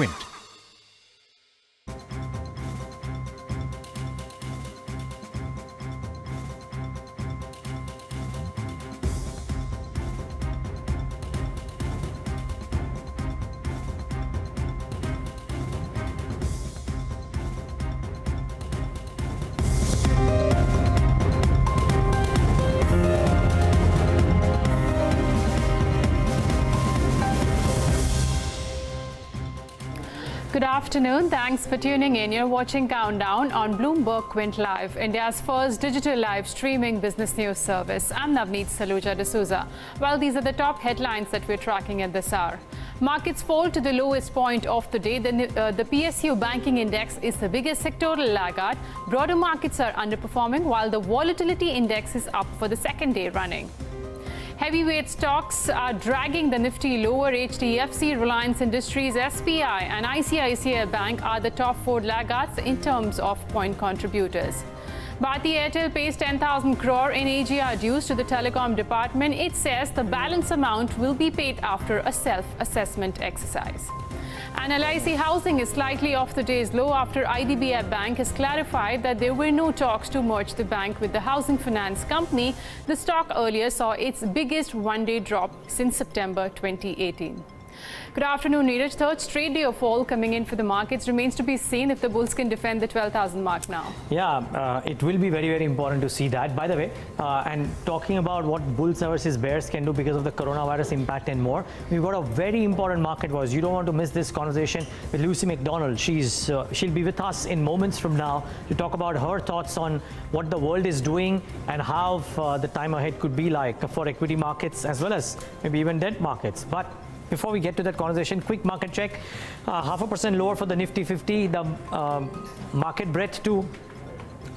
BloombergQuint. Good afternoon. Thanks for tuning in. You're watching Countdown on BloombergQuint Live, India's first digital live streaming business news service. I'm Navneet Saluja D'Souza. Well, these are the top headlines that we're tracking at this hour. Markets fall to the lowest point of the day. The PSU banking index is the biggest sectoral laggard. Broader markets are underperforming, while the volatility index is up for the second day running. Heavyweight stocks are dragging the Nifty lower. HDFC, Reliance Industries, SBI and ICICI Bank are the top four laggards in terms of point contributors. Bharti Airtel pays 10,000 crore in AGR dues to the telecom department. It says the balance amount will be paid after a self-assessment exercise. And LIC Housing is slightly off the day's low after IDBI Bank has clarified that there were no talks to merge the bank with the housing finance company. The stock earlier saw its biggest one-day drop since September 2018. Good afternoon, Neeraj. Third straight day of fall coming in for the markets. Remains to be seen if the bulls can defend the 12,000 mark now. Yeah, it will be very, very important to see that. By the way, and talking about what bulls versus bears can do because of the coronavirus impact and more, we've got a very important market watch. You don't want to miss this conversation with Lucy MacDonald. She'll be with us in moments from now to talk about her thoughts on what the world is doing and how the time ahead could be like for equity markets as well as maybe even debt markets. But before we get to that conversation, quick market check. 0.5% lower for the Nifty 50. The market breadth too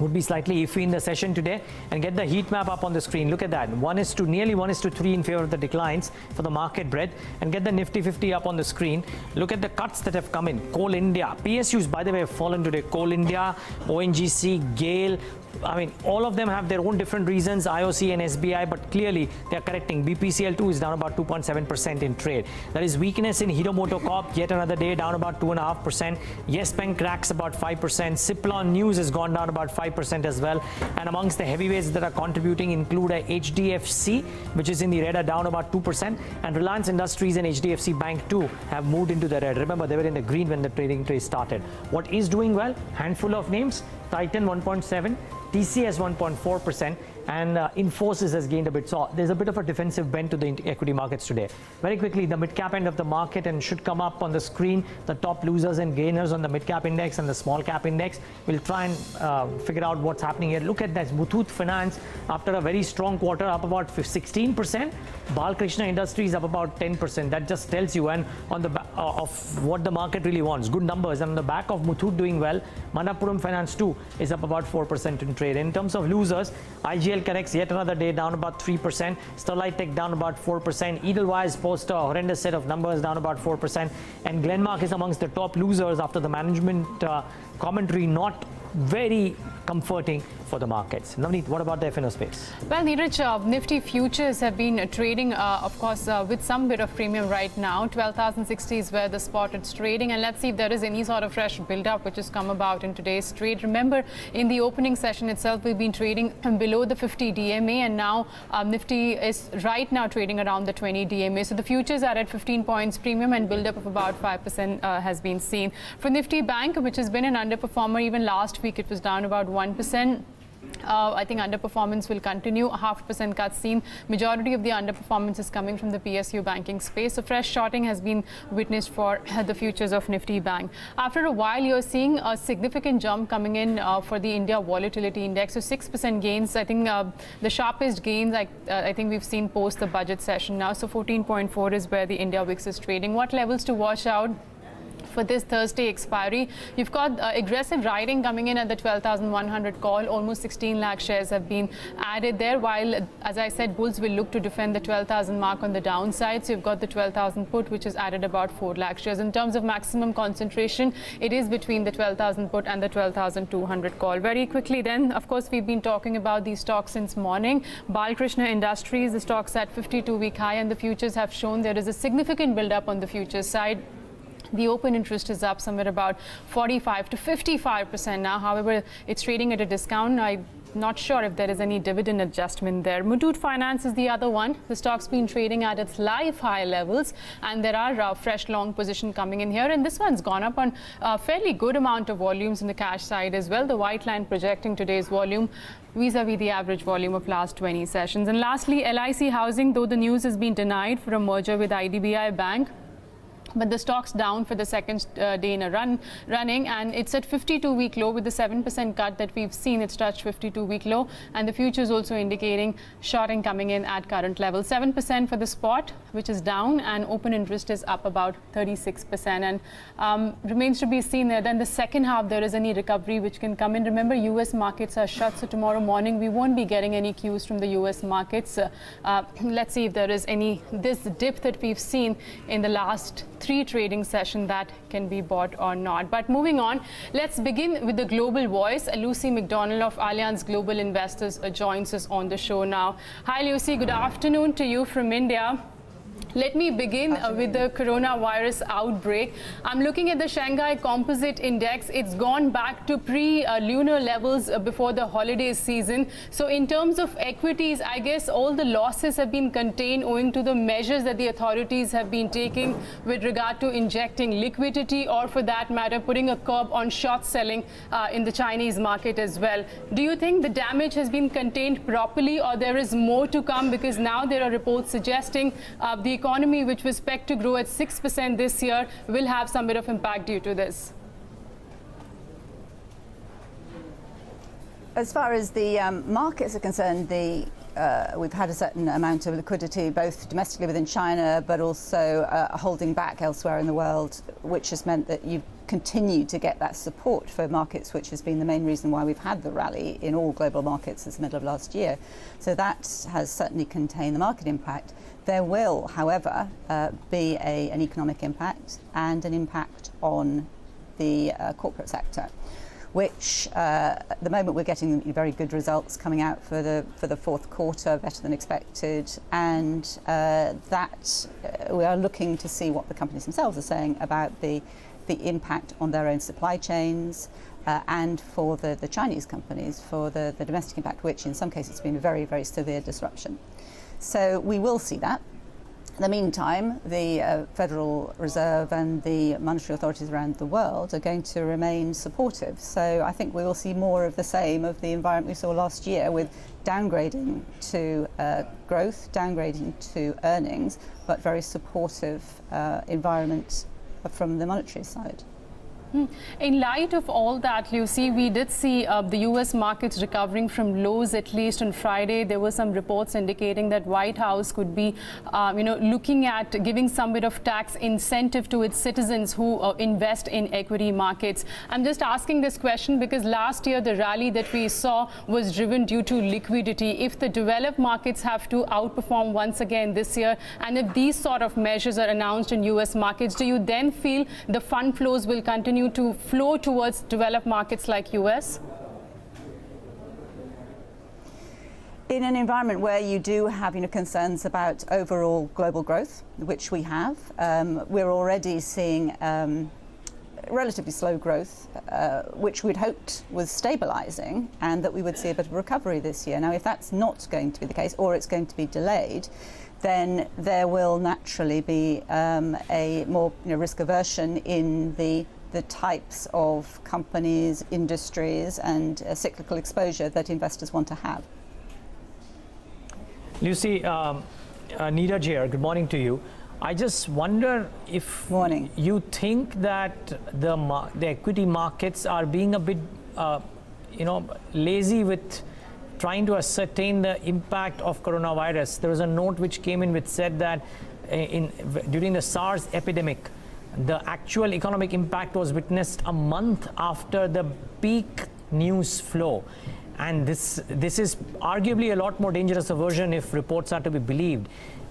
would be slightly iffy in the session today. And get the heat map up on the screen. Look at that. Nearly 1:3 in favor of the declines for the market breadth. And get the Nifty 50 up on the screen. Look at the cuts that have come in. Coal India. PSUs, by the way, have fallen today. Coal India, ONGC, GAIL. I mean, all of them have their own different reasons, IOC and SBI, but clearly they are correcting. BPCL2 is down about 2.7% in trade. There is weakness in Hero MotoCorp, yet another day down about 2.5%. Yes Bank cracks about 5%. Ciplon News has gone down about 5% as well. And amongst the heavyweights that are contributing include a HDFC, which is in the red, are down about 2%. And Reliance Industries and HDFC Bank too have moved into the red. Remember, they were in the green when the trading trade started. What is doing well? Handful of names. Titan 1.7%, TCS 1.4%, and Inflows has gained a bit. So there's a bit of a defensive bent to the equity markets today. Very quickly, the mid-cap end of the market and should come up on the screen. The top losers and gainers on the mid-cap index and the small-cap index. We'll try and figure out what's happening here. Look at that. Muthoot Finance, after a very strong quarter, up about 16%. Balkrishna Industries up about 10%. That just tells you and on the of what the market really wants. Good numbers. And on the back of Muthoot doing well, Manappuram Finance too is up about 4% in trade. In terms of losers, IGL corrects yet another day down about 3%. Sterlite Tech down about 4%. Edelweiss posts a horrendous set of numbers down about 4%. And Glenmark is amongst the top losers after the management commentary not very comforting for the markets. Navneet, what about the F&O space? Well, Neeraj, Nifty Futures have been trading, of course, with some bit of premium right now. 12,060 is where the spot is trading. And let's see if there is any sort of fresh build-up which has come about in today's trade. Remember, in the opening session itself, we've been trading below the 50 DMA. And now Nifty is right now trading around the 20 DMA. So the futures are at 15 points premium and build-up of about 5% has been seen. For Nifty Bank, which has been an underperformer, even last week it was down about 1%. I think underperformance will continue. 0.5% cut seen. Majority of the underperformance is coming from the PSU banking space. So fresh shorting has been witnessed for the futures of Nifty Bank. After a while, you're seeing a significant jump coming in for the India Volatility Index. So 6% gains. I think the sharpest gains I think we've seen post the budget session now. So 14.4 is where the India VIX is trading. What levels to watch out for this Thursday expiry? You've got aggressive riding coming in at the 12,100 call. Almost 16 lakh shares have been added there, while, as I said, bulls will look to defend the 12,000 mark on the downside. So you've got the 12,000 put, which is added about 4 lakh shares. In terms of maximum concentration, it is between the 12,000 put and the 12,200 call. Very quickly then, of course, we've been talking about these stocks since morning. Balkrishna Industries, the stock's at 52-week high, and the futures have shown there is a significant build-up on the futures side. The open interest is up somewhere about 45 to 55% now. However, it's trading at a discount. I'm not sure if there is any dividend adjustment there. Muthoot Finance is the other one. The stock's been trading at its life high levels, and there are fresh long position coming in here. And this one's gone up on a fairly good amount of volumes in the cash side as well. The white line projecting today's volume vis-a-vis the average volume of last 20 sessions. And lastly, LIC Housing, though the news has been denied for a merger with IDBI Bank, but the stock's down for the second day in a running, and it's at 52-week low with the 7% cut that we've seen. It's touched 52-week low, and the futures also indicating shorting coming in at current level. 7% for the spot, which is down, and open interest is up about 36%. And remains to be seen there. Then the second half, there is any recovery which can come in. Remember, US markets are shut, so tomorrow morning we won't be getting any cues from the US markets. Let's see if there is this dip that we've seen in the last 3 trading session that can be bought or not. But moving on, let's begin with the global voice. Lucy MacDonald of Allianz Global Investors joins us on the show now. Hi Lucy, good afternoon to you from India. Let me begin with the coronavirus outbreak. I'm looking at the Shanghai Composite Index. It's gone back to pre-lunar levels before the holiday season. So in terms of equities, I guess all the losses have been contained owing to the measures that the authorities have been taking with regard to injecting liquidity, or for that matter, putting a curb on short selling in the Chinese market as well. Do you think the damage has been contained properly, or there is more to come? Because now there are reports suggesting the economy, which was expected to grow at 6% this year, will have some bit of impact due to this. As far as the markets are concerned, we've had a certain amount of liquidity, both domestically within China, but also holding back elsewhere in the world, which has meant that you've continued to get that support for markets, which has been the main reason why we've had the rally in all global markets since the middle of last year. So that has certainly contained the market impact. There will, however, be an economic impact and an impact on the corporate sector, which at the moment we're getting very good results coming out for the fourth quarter, better than expected, and that we are looking to see what the companies themselves are saying about the impact on their own supply chains, and for the Chinese companies, for the domestic impact, which in some cases has been a very, very severe disruption. So we will see that. In the meantime, the Federal Reserve and the monetary authorities around the world are going to remain supportive. So I think we will see more of the same of the environment we saw last year, with downgrading to growth, downgrading to earnings, but very supportive environment from the monetary side. In light of all that, Lucy, we did see the U.S. markets recovering from lows, at least on Friday. There were some reports indicating that White House could be, looking at giving some bit of tax incentive to its citizens who invest in equity markets. I'm just asking this question because last year the rally that we saw was driven due to liquidity. If the developed markets have to outperform once again this year, and if these sort of measures are announced in U.S. markets, do you then feel the fund flows will continue to flow towards developed markets like US? In an environment where you do have concerns about overall global growth, which we have, we're already seeing relatively slow growth, which we'd hoped was stabilizing, and that we would see a bit of recovery this year. Now, if that's not going to be the case, or it's going to be delayed, then there will naturally be a more risk aversion in the types of companies, industries, and cyclical exposure that investors want to have. Lucy, Neeraj here, good morning to you. I just wonder if you think that the equity markets are being a bit, lazy with trying to ascertain the impact of coronavirus. There was a note which came in which said that during the SARS epidemic, the actual economic impact was witnessed a month after the peak news flow. And this is arguably a lot more dangerous a version if reports are to be believed.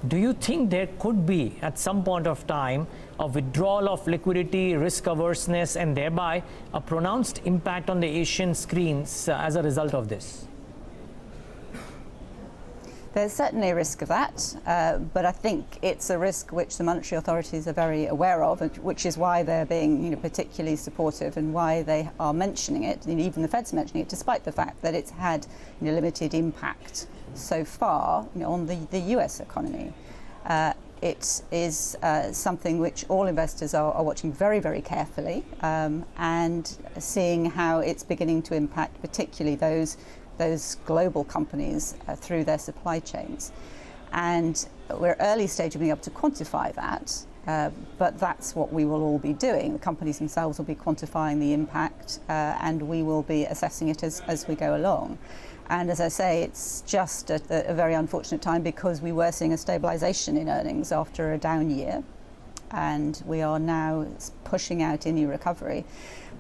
Do you think there could be, at some point of time, a withdrawal of liquidity, risk averseness, and thereby a pronounced impact on the Asian screens as a result of this? There's certainly a risk of that, but I think it's a risk which the monetary authorities are very aware of, which is why they're being particularly supportive and why they are mentioning it. Even the Fed's mentioning it, despite the fact that it's had limited impact so far on the US economy. It is something which all investors are watching very, very carefully and seeing how it's beginning to impact particularly those global companies through their supply chains. And we're early stage of being able to quantify that, but that's what we will all be doing. The companies themselves will be quantifying the impact and we will be assessing it as we go along. And as I say, it's just a very unfortunate time because we were seeing a stabilization in earnings after a down year, and we are now pushing out any recovery.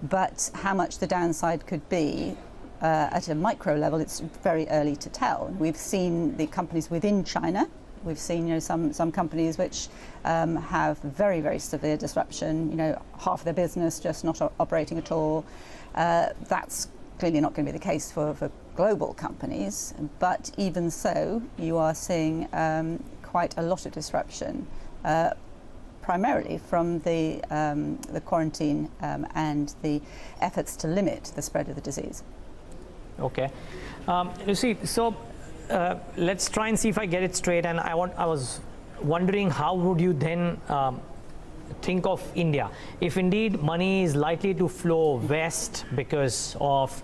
But how much the downside could be at a micro level, it's very early to tell. We've seen the companies within China. We've seen some companies which have very, very severe disruption, half of their business just not operating at all. That's clearly not going to be the case for global companies, but even so, you are seeing quite a lot of disruption, primarily from the quarantine and the efforts to limit the spread of the disease. Okay, Lucy. So let's try and see if I get it straight. And I was wondering, how would you then think of India if indeed money is likely to flow west because of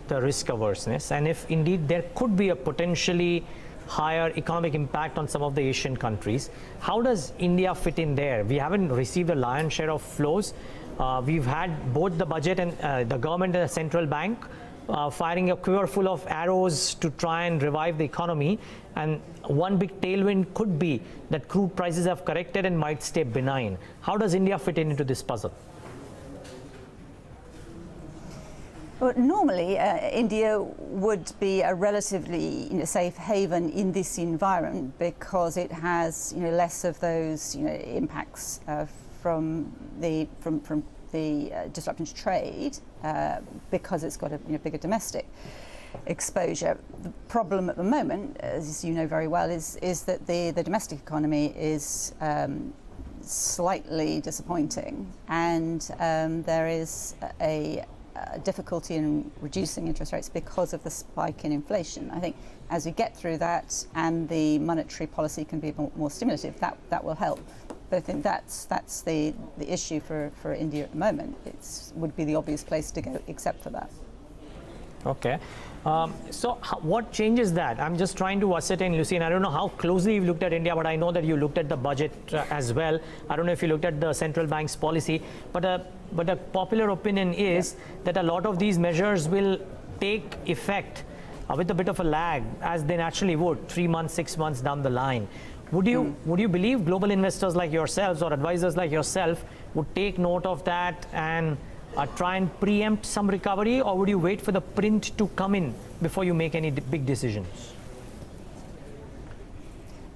the risk averseness, and if indeed there could be a potentially higher economic impact on some of the Asian countries? How does India fit in there? We haven't received a lion's share of flows. We've had both the budget and the government and the central bank firing a quiver full of arrows to try and revive the economy, and one big tailwind could be that crude prices have corrected and might stay benign. How does India fit into this puzzle? Well, normally, India would be a relatively safe haven in this environment because it has less of those impacts from the disruption to trade because it's got a bigger domestic exposure. The problem at the moment, as you know very well, is that the domestic economy is slightly disappointing, and there is a difficulty in reducing interest rates because of the spike in inflation. I think as we get through that and the monetary policy can be more stimulative, that will help. But I think that's the issue for India at the moment. It would be the obvious place to go except for that. Okay. So what changes that? I'm just trying to ascertain, Lucy, and I don't know how closely you've looked at India, but I know that you looked at the budget as well. I don't know if you looked at the central bank's policy, but a popular opinion is that a lot of these measures will take effect with a bit of a lag, as they naturally would 3 months, 6 months down the line. Would you believe global investors like yourselves or advisors like yourself would take note of that and try and preempt some recovery, or would you wait for the print to come in before you make any big decisions?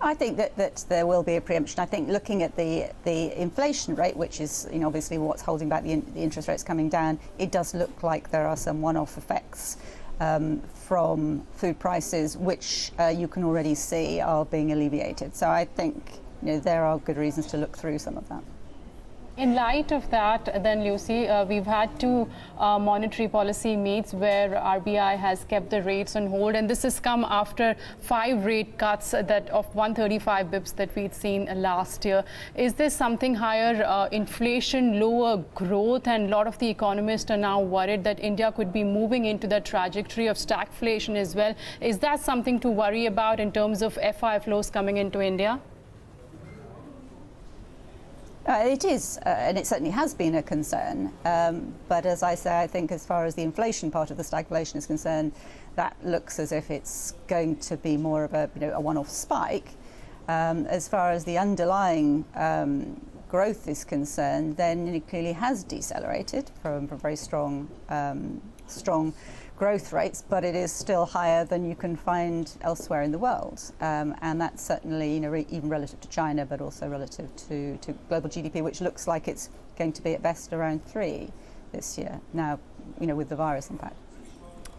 I think that there will be a preemption. I think looking at the inflation rate, which is obviously what's holding back the interest rates coming down, it does look like there are some one-off effects from food prices, which you can already see are being alleviated. So I think there are good reasons to look through some of that. In light of that, then, Lucy, we've had two monetary policy meets where RBI has kept the rates on hold, and this has come after 5 rate cuts that of 135 bips that we'd seen last year. Is there something higher inflation, lower growth, and a lot of the economists are now worried that India could be moving into the trajectory of stagflation as well? Is that something to worry about in terms of FI flows coming into India? It is, and it certainly has been a concern. But as I say, I think as far as the inflation part of the stagflation is concerned, that looks as if it's going to be more of a one-off spike. As far as the underlying growth is concerned, then it clearly has decelerated from very strong growth rates, but it is still higher than you can find elsewhere in the world, and that's certainly even relative to China, but also relative to global GDP, which looks like it's going to be at best around 3 this year now, with the virus impact.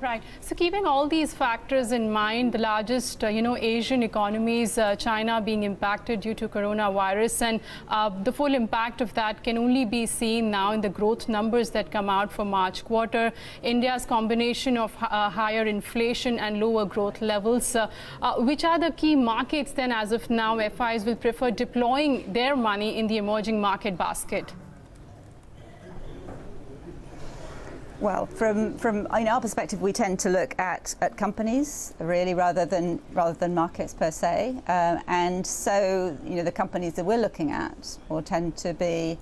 Right. So keeping all these factors in mind, the largest, Asian economies, China being impacted due to coronavirus, and the full impact of that can only be seen now in the growth numbers that come out for March quarter. India's combination of higher inflation and lower growth levels. Which are the key markets then, as of now, FIs will prefer deploying their money in the emerging market basket? Well, from our perspective, we tend to look at companies really rather than markets per se, and so the companies that we're looking at will tend to be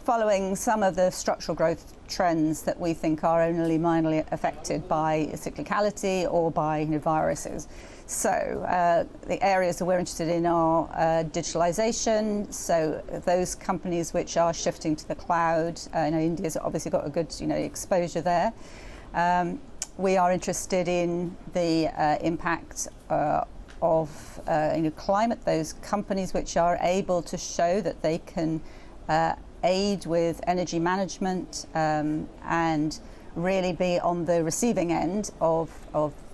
following some of the structural growth trends that we think are only minorly affected by cyclicality or by viruses. So the areas that we're interested in are digitalization, so those companies which are shifting to the cloud. India's obviously got a good exposure there. We are interested in the impact of climate, those companies which are able to show that they can aid with energy management and really be on the receiving end of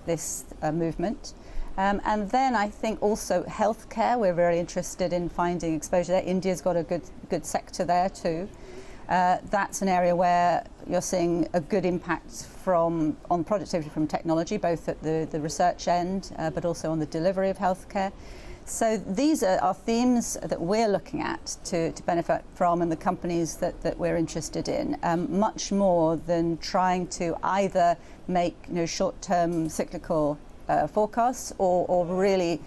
this movement. And then I think also healthcare, we're very interested in finding exposure there. India's got a good sector there too. That's an area where you're seeing a good impact on productivity from technology, both at the research end, but also on the delivery of healthcare. So these are themes that we're looking at to benefit from, and the companies that we're interested in, much more than trying to either make short-term cyclical forecasts or really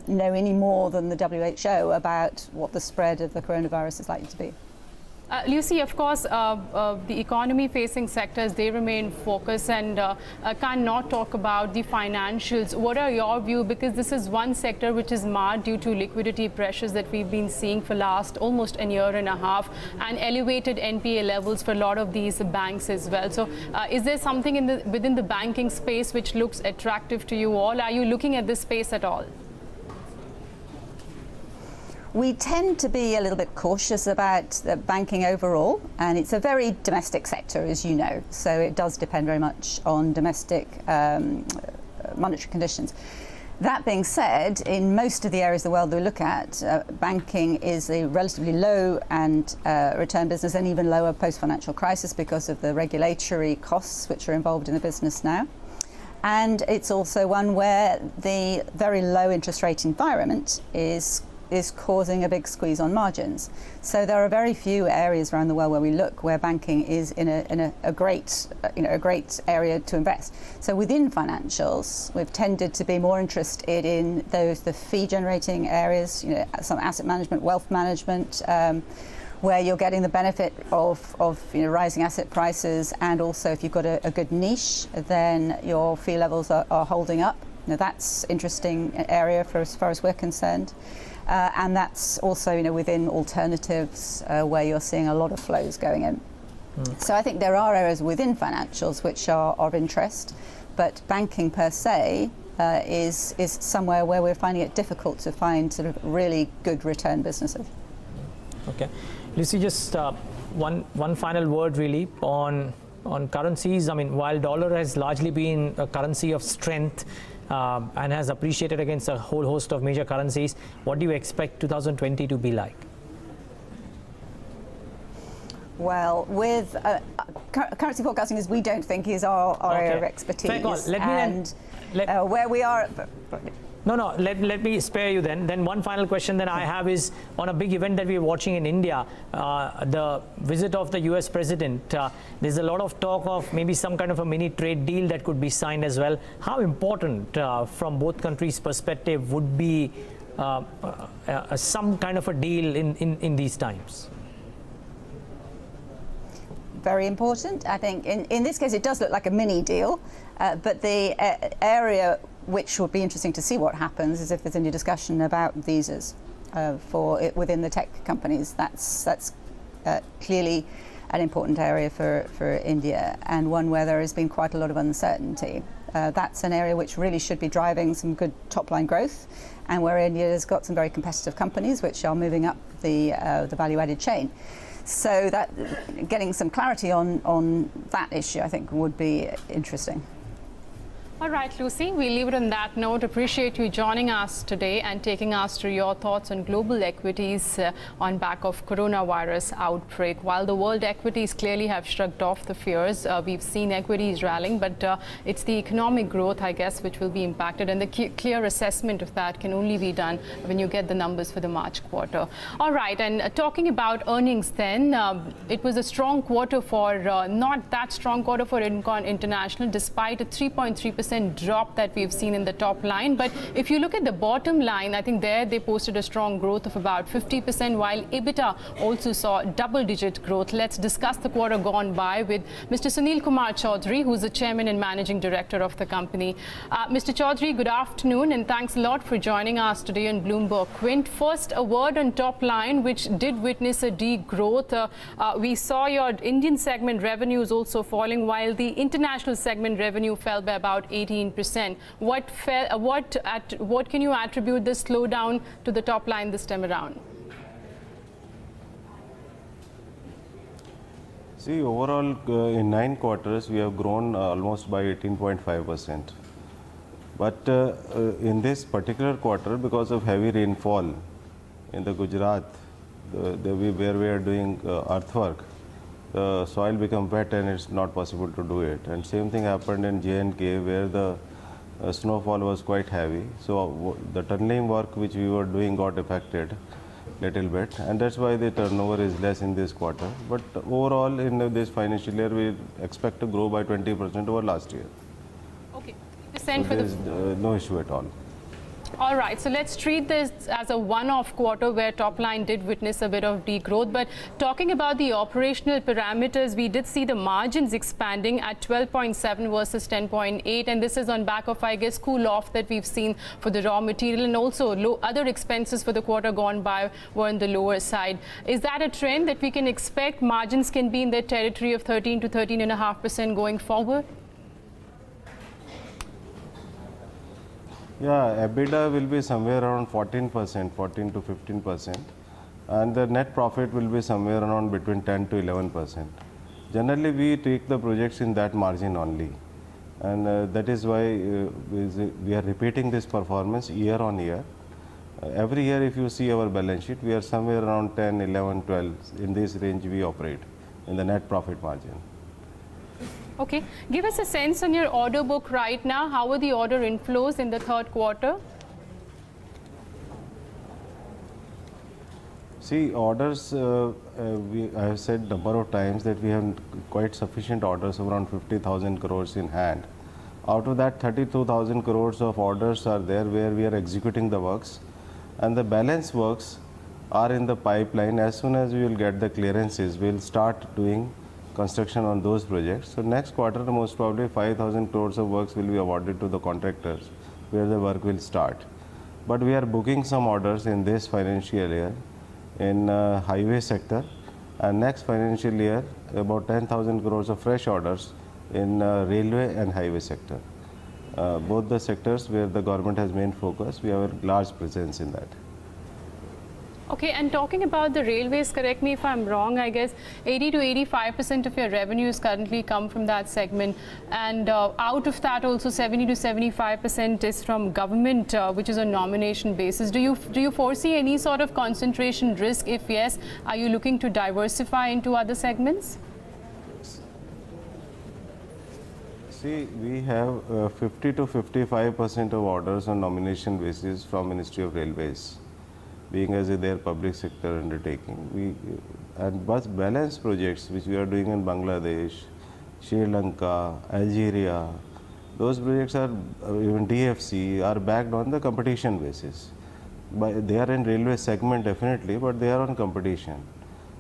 know any more than the WHO about what the spread of the coronavirus is likely to be. Lucy, of course, the economy-facing sectors, they remain focused, and cannot talk about the financials. What are your view? Because this is one sector which is marred due to liquidity pressures that we've been seeing for last almost a year and a half, and elevated NPA levels for a lot of these banks as well. So is there something within the banking space which looks attractive to you all? Are you looking at this space at all? We tend to be a little bit cautious about banking overall, and it's a very domestic sector, as you know, so it does depend very much on domestic monetary conditions. That being said, in most of the areas of the world we look at, banking is a relatively low and return business, and even lower post-financial crisis because of the regulatory costs which are involved in the business now. And it's also one where the very low interest rate environment is causing a big squeeze on margins. So there are very few areas around the world where we look where banking is in a great area to invest. So within financials, we've tended to be more interested in the fee generating areas, some asset management, wealth management, where you're getting the benefit of rising asset prices, and also if you've got a good niche, then your fee levels are holding up. Now that's interesting area for as far as we're concerned. And that's also, within alternatives where you're seeing a lot of flows going in. So I think there are areas within financials which are of interest, but banking per se is somewhere where we're finding it difficult to find sort of really good return businesses. Okay, Lucy, just one final word really on currencies. I mean, while dollar has largely been a currency of strength, and has appreciated against a whole host of major currencies, what do you expect 2020 to be like? Well, with currency forecasting, we don't think is our area of expertise. Fair call. Where we are. No, let me spare you then. Then one final question that I have is on a big event that we're watching in India, the visit of the US president. There's a lot of talk of maybe some kind of a mini trade deal that could be signed as well. How important from both countries' perspective would be some kind of a deal in these times? Very important. I think in this case it does look like a mini deal, but the area which would be interesting to see what happens is if there's any discussion about visas within the tech companies. That's clearly an important area for India, and one where there has been quite a lot of uncertainty. That's an area which really should be driving some good top-line growth, and where India has got some very competitive companies which are moving up the value-added chain. So that getting some clarity on that issue, I think, would be interesting. All right, Lucy, we leave it on that note. Appreciate you joining us today and taking us through your thoughts on global equities on back of coronavirus outbreak. While the world equities clearly have shrugged off the fears, we've seen equities rallying, but it's the economic growth, I guess, which will be impacted. And the clear assessment of that can only be done when you get the numbers for the March quarter. All right, and talking about earnings then, it was a strong quarter for, not that strong quarter for IRCON International, despite a 3.3% drop that we've seen in the top line. But if you look at the bottom line, I think there they posted a strong growth of about 50%, while EBITDA also saw double-digit growth. Let's discuss the quarter gone by with Mr. Sunil Kumar Chaudhary, who's the chairman and managing director of the company. Mr. Chaudhary, good afternoon, and thanks a lot for joining us today on BloombergQuint. First, a word on top line, which did witness a degrowth. We saw your Indian segment revenues also falling, while the international segment revenue fell by about 18%. What can you attribute this slowdown to the top line this time around? See, overall, in 9 quarters, we have grown almost by 18.5%. But in this particular quarter, because of heavy rainfall in the Gujarat, where we are doing earthwork, the soil become wet and it's not possible to do it. And same thing happened in J&K, where the snowfall was quite heavy. So the tunneling work which we were doing got affected little bit, and that's why the turnover is less in this quarter. But overall, in this financial year, we expect to grow by 20% over last year. Okay, so there is no issue at all. All right, so let's treat this as a one-off quarter where top line did witness a bit of degrowth. But talking about the operational parameters, we did see the margins expanding at 12.7 versus 10.8, and this is on back of, I guess, cool off that we've seen for the raw material, and also other expenses for the quarter gone by were on the lower side. Is that a trend that we can expect margins can be in the territory of 13 to 13.5% going forward? Yeah, EBITDA will be somewhere around 14%, 14 to 15%, and the net profit will be somewhere around between 10 to 11%. Generally, we take the projects in that margin only, and that is why we are repeating this performance year on year. Every year, if you see our balance sheet, we are somewhere around 10, 11, 12. In this range, we operate in the net profit margin. Okay, give us a sense on your order book right now. How are the order inflows in the third quarter? See, orders, I have said number of times that we have quite sufficient orders, around 50,000 crores in hand. Out of that, 32,000 crores of orders are there where we are executing the works, and the balance works are in the pipeline. As soon as we will get the clearances, we will start doing construction on those projects. So next quarter, most probably 5,000 crores of works will be awarded to the contractors, where the work will start. But we are booking some orders in this financial year in highway sector, and next financial year about 10,000 crores of fresh orders in railway and highway sector. Both the sectors where the government has main focus, we have a large presence in that. Okay, and talking about the railways, correct me if I'm wrong, I guess 80 to 85% of your revenues currently come from that segment, and out of that also 70 to 75% is from government, which is a nomination basis. Do you foresee any sort of concentration risk? If yes, are you looking to diversify into other segments? See, we have 50 to 55% of orders on nomination basis from Ministry of Railways, being as their public sector undertaking. And balance projects which we are doing in Bangladesh, Sri Lanka, Algeria, those projects are, even DFC, are backed on the competition basis. They are in railway segment definitely, but they are on competition.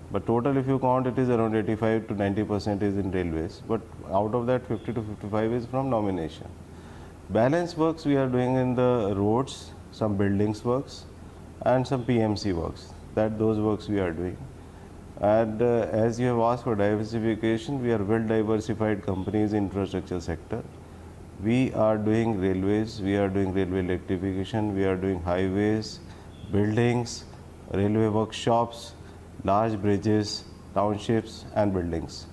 But total, if you count, it is around 85 to 90% is in railways, but out of that 50 to 55 is from nomination. Balance works we are doing in the roads, some buildings works, and some PMC works. Those works we are doing. And as you have asked for diversification, we are well diversified companies in infrastructure sector. We are doing railways, we are doing railway electrification, we are doing highways, buildings, railway workshops, large bridges, townships and buildings.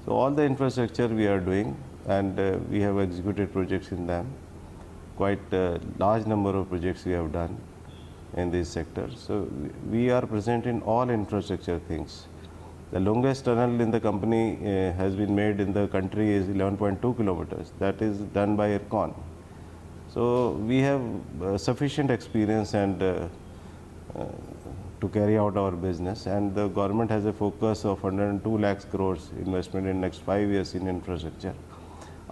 So all the infrastructure we are doing, and we have executed projects in them. Quite a large number of projects we have done in these sectors. So we are present in all infrastructure things. The longest tunnel in the company has been made in the country is 11.2 kilometers. That is done by IRCON. So we have sufficient experience and to carry out our business, and the government has a focus of 102 lakhs crores investment in next 5 years in infrastructure.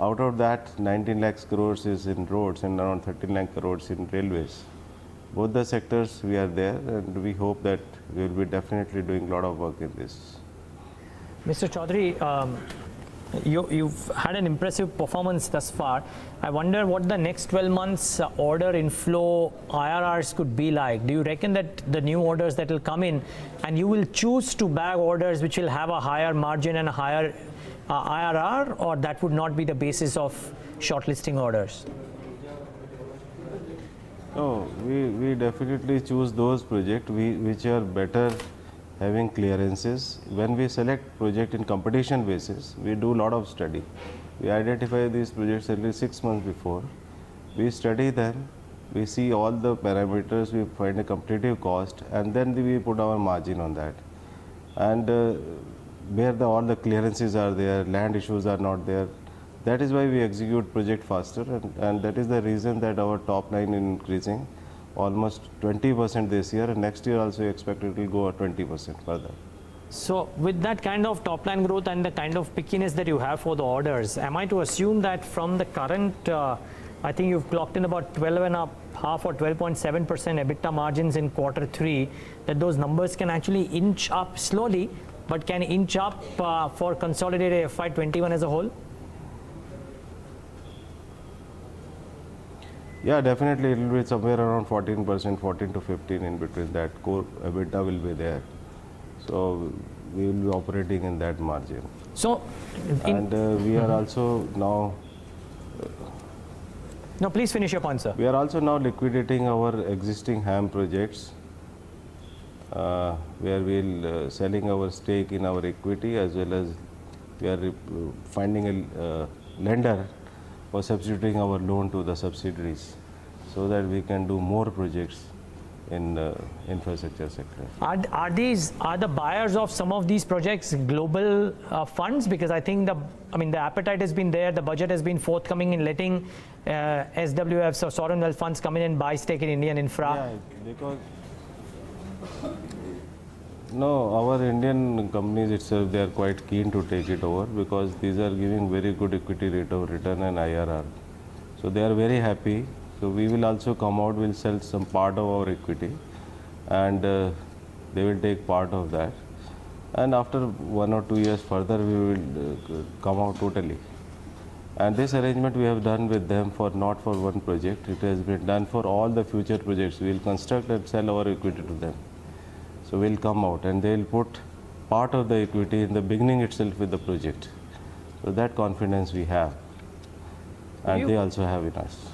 Out of that, 19 lakhs crores is in roads and around 13 lakh crores in railways. Both the sectors we are there, and we hope that we will be definitely doing a lot of work in this. Mr. Chaudhary, you've had an impressive performance thus far. I wonder what the next 12 months order inflow IRRs could be like. Do you reckon that the new orders that will come in, and you will choose to bag orders which will have a higher margin and a higher IRR, or that would not be the basis of shortlisting orders? No, we definitely choose those projects which are better having clearances. When we select project in competition basis, we do a lot of study. We identify these projects at least 6 months before. We study them, we see all the parameters, we find a competitive cost, and then we put our margin on that. And where all the clearances are there, land issues are not there, that is why we execute project faster, and that is the reason that our top line is increasing almost 20% this year, and next year also expect it will go 20% further. So with that kind of top line growth and the kind of pickiness that you have for the orders, am I to assume that from the current, I think you've clocked in about 12.5 or 12.7% EBITDA margins in Q3, that those numbers can actually inch up slowly, but can inch up for consolidated FY21 as a whole? Yeah, definitely it will be somewhere around 14%, 14 to 15 in between that. Core EBITDA will be there. So we will be operating in that margin. So, and we are also now. No, please finish your point, sir. We are also now liquidating our existing HAM projects, where we will selling our stake in our equity, as well as we are finding a lender for substituting our loan to the subsidiaries, so that we can do more projects in the infrastructure sector. Are the buyers of some of these projects global funds? Because I think the appetite has been there, the budget has been forthcoming in letting SWFs or sovereign wealth funds come in and buy stake in Indian infra. Yeah, because no, our Indian companies itself, they are quite keen to take it over, because these are giving very good equity rate of return and IRR. So they are very happy. So we will also come out, we'll sell some part of our equity, and they will take part of that. And after 1 or 2 years further, we will come out totally. And this arrangement we have done with them for not for one project, it has been done for all the future projects. We will construct and sell our equity to them. So we'll come out and they'll put part of the equity in the beginning itself with the project. So that confidence we have, and they also have in us.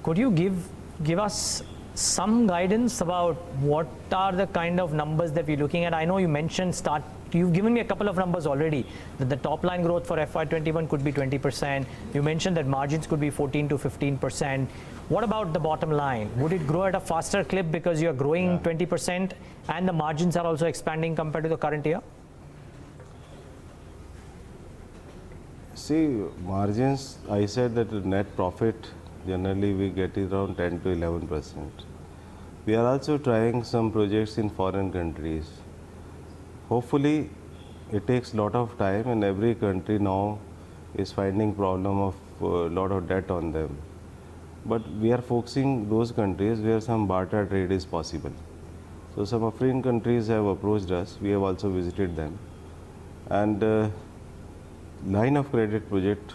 Could you give us some guidance about what are the kind of numbers that we're looking at? I know you mentioned you've given me a couple of numbers already, that the top line growth for FY21 could be 20%. You mentioned that margins could be 14 to 15%. What about the bottom line? Would it grow at a faster clip because you're growing 20% and the margins are also expanding compared to the current year? See, margins, I said that the net profit, generally we get it around 10 to 11%. We are also trying some projects in foreign countries. Hopefully, it takes a lot of time, and every country now is finding problem of lot of debt on them. But we are focusing those countries where some barter trade is possible. So some African countries have approached us. We have also visited them. And line of credit project,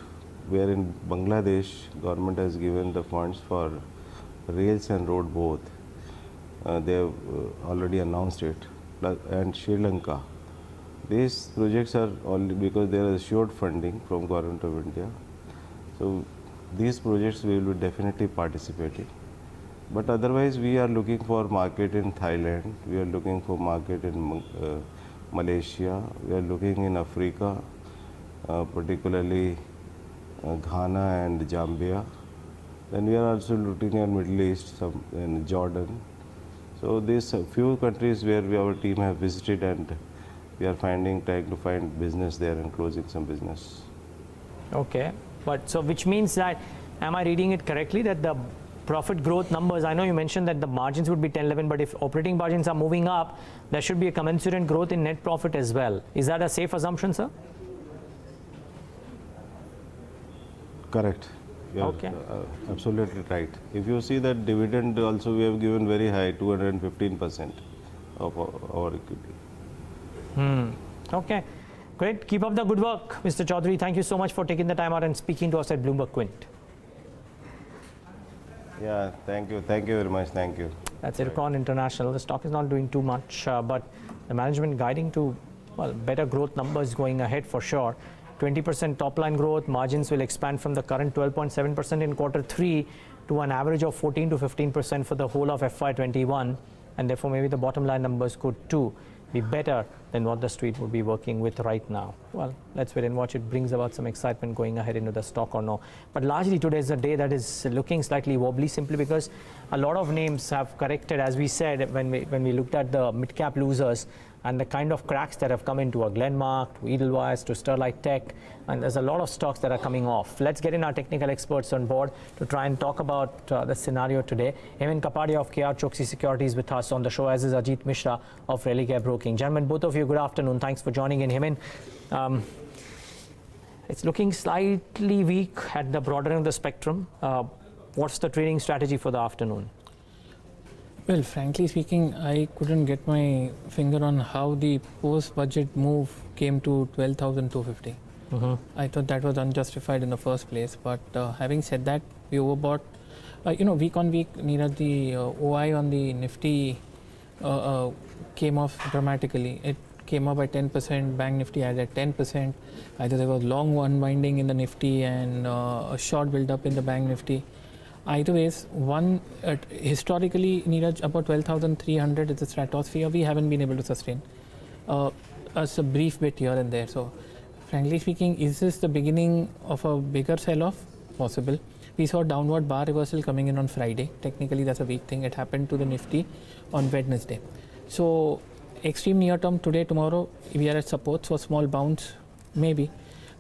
where in Bangladesh, government has given the funds for rails and road both. They have already announced it. And Sri Lanka. These projects are only because there is assured funding from government of India. So these projects we will be definitely participating. But otherwise we are looking for market in Thailand, we are looking for market in Malaysia. We are looking in Africa, particularly Ghana and Zambia. Then we are also looking at Middle East, some in Jordan. So these few countries where our team have visited, and we are trying to find business there and closing some business. Okay, but so which means that, am I reading it correctly that the profit growth numbers, I know you mentioned that the margins would be 10-11, but if operating margins are moving up, there should be a commensurate growth in net profit as well. Is that a safe assumption, sir? Correct. Yeah, okay. Absolutely right. If you see that dividend also, we have given very high, 215% of our equity. Okay, great. Keep up the good work, Mr. Chaudhary. Thank you so much for taking the time out and speaking to us at BloombergQuint. Yeah, thank you. Thank you very much. Thank you. That's IRCON International. The stock is not doing too much, but the management guiding to, well, better growth numbers going ahead for sure. 20% top line growth, margins will expand from the current 12.7% in Q3 to an average of 14 to 15% for the whole of FY21, and therefore maybe the bottom line numbers could too be better than what the street would be working with right now. Well, let's wait and watch. It brings about some excitement going ahead into the stock or no. But largely today is a day that is looking slightly wobbly, simply because a lot of names have corrected, as we said when we looked at the mid-cap losers and the kind of cracks that have come into a Glenmark, to Edelweiss, to Sterlite Tech, and there's a lot of stocks that are coming off. Let's get in our technical experts on board to try and talk about the scenario today. Hemant Kapadia of KR Choksi Securities with us on the show, as is Ajit Mishra of Religare Broking. Gentlemen, both of you, good afternoon. Thanks for joining in. Hemant, it's looking slightly weak at the broader end of the spectrum. What's the trading strategy for the afternoon? Well, frankly speaking, I couldn't get my finger on how the post-budget move came to 12,250. I thought that was unjustified in the first place. But having said that, we overbought. Week on week, Neeraj, the OI on the Nifty came off dramatically. It came up by 10%, Bank Nifty added 10%. Either there was long unwinding in the Nifty and a short build-up in the Bank Nifty. Either ways, historically, Neeraj, about 12,300 is the stratosphere. We haven't been able to sustain us a brief bit here and there. So, frankly speaking, is this the beginning of a bigger sell-off? Possible. We saw downward bar reversal coming in on Friday. Technically, that's a weak thing. It happened to the Nifty on Wednesday. So, extreme near term, today, tomorrow, we are at support. So, a small bounce, maybe.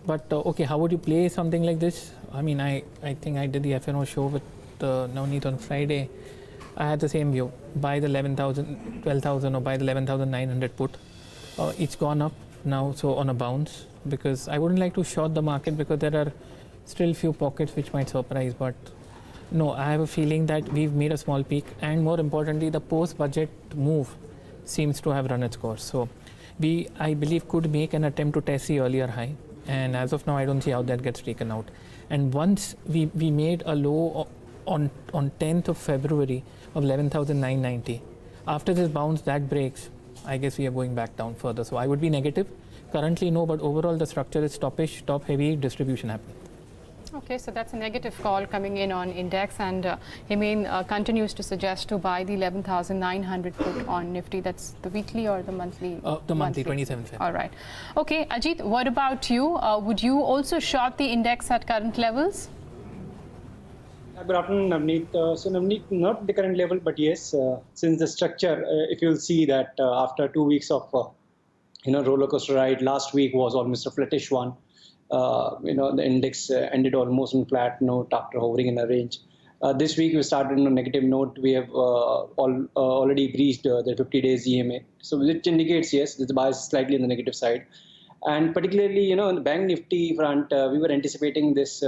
But okay, how would you play something like this? I mean, I think I did the FNO show with Navneet on Friday. I had the same view. Buy the 11,000, 12,000 or buy the 11,900 put. It's gone up now, so on a bounce, because I wouldn't like to short the market because there are still few pockets which might surprise. But no, I have a feeling that we've made a small peak, and more importantly, the post-budget move seems to have run its course. So we, I believe, could make an attempt to test the earlier high. And as of now, I don't see how that gets taken out. And once we made a low on 10th of February of 11,990. After this bounce that breaks, I guess we are going back down further. So I would be negative. Currently, no, but overall the structure is stoppish, top heavy, distribution happening. Okay, so that's a negative call coming in on index, and Hemant continues to suggest to buy the 11,900 put on Nifty. That's the weekly or the monthly? The monthly, 27 Feb. All right. Okay, Ajit, what about you? Would you also short the index at current levels? Good afternoon, Navneet. So Navneet, not the current level, but yes, since the structure, if you'll see that after 2 weeks of roller coaster ride, last week was almost a flattish one. The index ended almost on flat note after hovering in a range. This week we started on a negative note. We have already breached the 50 days EMA. So which indicates, yes, the bias is slightly on the negative side. And particularly, on the Bank Nifty front, we were anticipating this,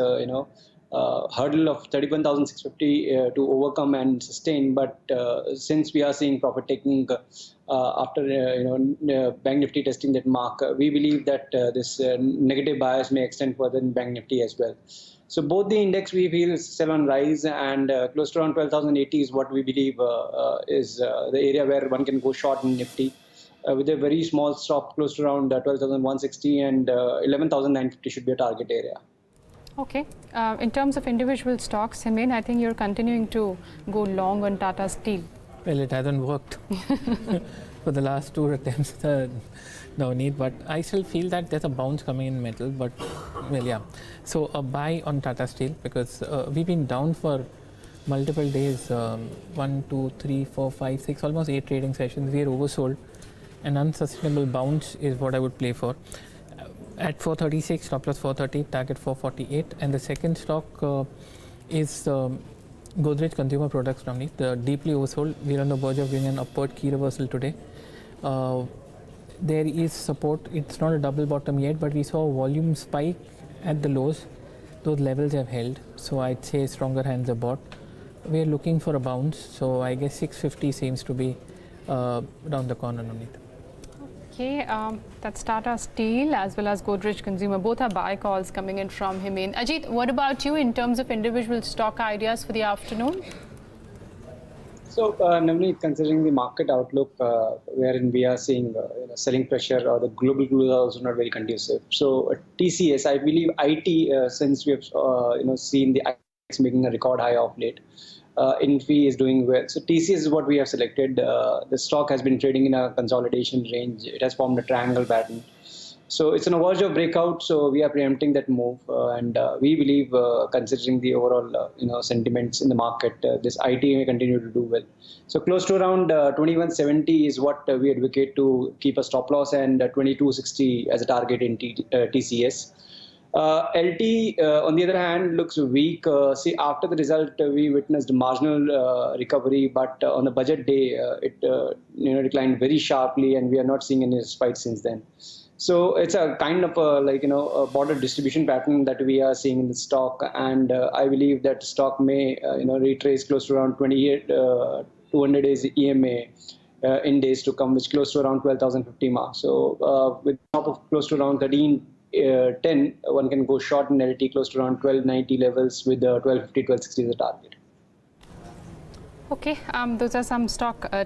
hurdle of 31,650 to overcome and sustain. But since we are seeing profit taking after Bank Nifty testing that mark, we believe that this negative bias may extend further in Bank Nifty as well. So both the index we feel is still on rise, and close to around 12,080 is what we believe is the area where one can go short in Nifty. With a very small stop close to around 12,160 and 11,950 should be a target area. Okay. In terms of individual stocks, Hemant, I think you're continuing to go long on Tata Steel. Well, it hasn't worked for the last 2 attempts. Navneet, but I still feel that there's a bounce coming in metal. But well, yeah. So a buy on Tata Steel, because we've been down for multiple days, 1, 2, 3, 4, 5, 6, almost 8 trading sessions. We are oversold. An unsustainable bounce is what I would play for. At 436, stop loss 430, target 448. And the second stock is Godrej Consumer Products, Navneet. The deeply oversold. We're on the verge of doing an upward key reversal today. There is support. It's not a double bottom yet, but we saw a volume spike at the lows. Those levels have held, so I'd say stronger hands are bought. We're looking for a bounce, so I guess 650 seems to be around the corner, Navneet. Okay, that's Tata Steel as well as Godrej Consumer. Both are buy calls coming in from Himen. Ajit, what about you in terms of individual stock ideas for the afternoon? So, Navneet, considering the market outlook, wherein we are seeing selling pressure, or the global growth is also not very conducive. So, TCS, I believe IT, since we have seen the ICE making a record high of late, Infy is doing well. So, TCS is what we have selected. The stock has been trading in a consolidation range. It has formed a triangle pattern. So it's on a verge of breakout, so we are preempting that move, and we believe, considering the overall sentiments in the market, this IT may continue to do well. So close to around 2170 is what we advocate to keep a stop loss, and 2260 as a target in TCS. LT, on the other hand, looks weak. See, after the result, we witnessed marginal recovery, but on the budget day, it declined very sharply, and we are not seeing any respite since then. So it's a kind of a border distribution pattern that we are seeing in the stock, and I believe that stock may retrace close to around 200 days EMA in days to come, which close to around 12,050 mark. So with top of close to around 1310, one can go short in LT close to around 1290 levels with 1250, 1260 as a target. Okay, those are some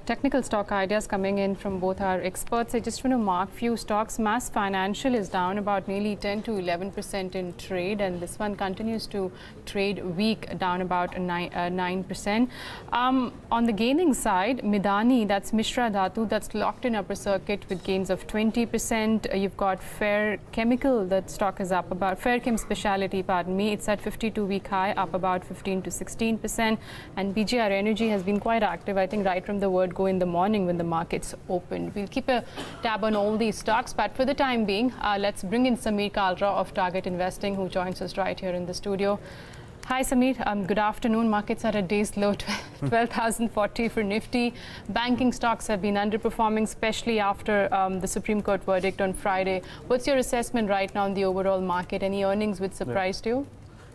technical stock ideas coming in from both our experts. I just want to mark few stocks. Mass Financial is down about nearly 10 to 11% in trade, and this one continues to trade weak, down about 9%. On the gaining side, Midani, that's Mishra Dhatu, that's locked in upper circuit with gains of 20%. You've got Fair Chemical, that stock is up about, Fair Chem Speciality, pardon me, it's at 52-week high, up about 15 to 16%. And BGR Energy has been quite active, I think, right from the word go in the morning when the markets opened. We'll keep a tab on all these stocks, but for the time being, let's bring in Samir Kalra of Target Investing, who joins us right here in the studio. Hi, Samir. Good afternoon. Markets are at day's low, 12,040 for Nifty. Banking stocks have been underperforming, especially after the Supreme Court verdict on Friday. What's your assessment right now in the overall market? Any earnings which surprised you?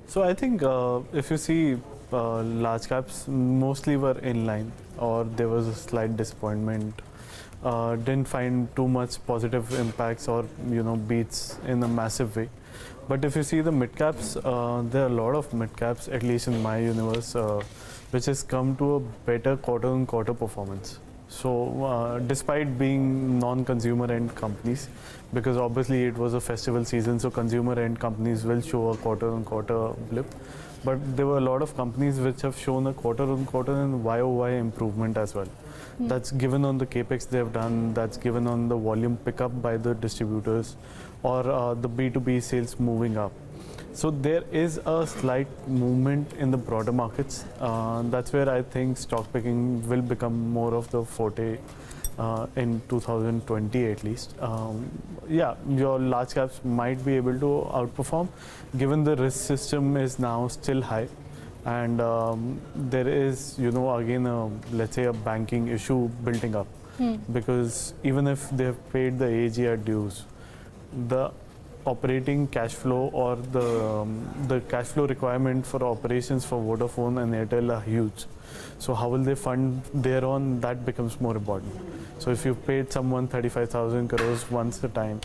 So I think if you see large caps mostly were in line, or there was a slight disappointment. Didn't find too much positive impacts or beats in a massive way. But if you see the mid caps, there are a lot of mid caps, at least in my universe, which has come to a better quarter-on-quarter performance. So despite being non-consumer end companies, because obviously it was a festival season, so consumer end companies will show a quarter-on-quarter blip. But there were a lot of companies which have shown a quarter-on-quarter and YOY improvement as well. That's given on the capex they have done, that's given on the volume pickup by the distributors, or the B2B sales moving up. So there is a slight movement in the broader markets. That's where I think stock picking will become more of the forte in 2020 at least. Yeah, your large caps might be able to outperform, given the risk system is now still high, and there is, again, let's say a banking issue building up, because even if they have paid the AGR dues, the operating cash flow or the cash flow requirement for operations for Vodafone and Airtel are huge. So how will they fund thereon? That becomes more important. So if you've paid someone 35,000 crores once a time,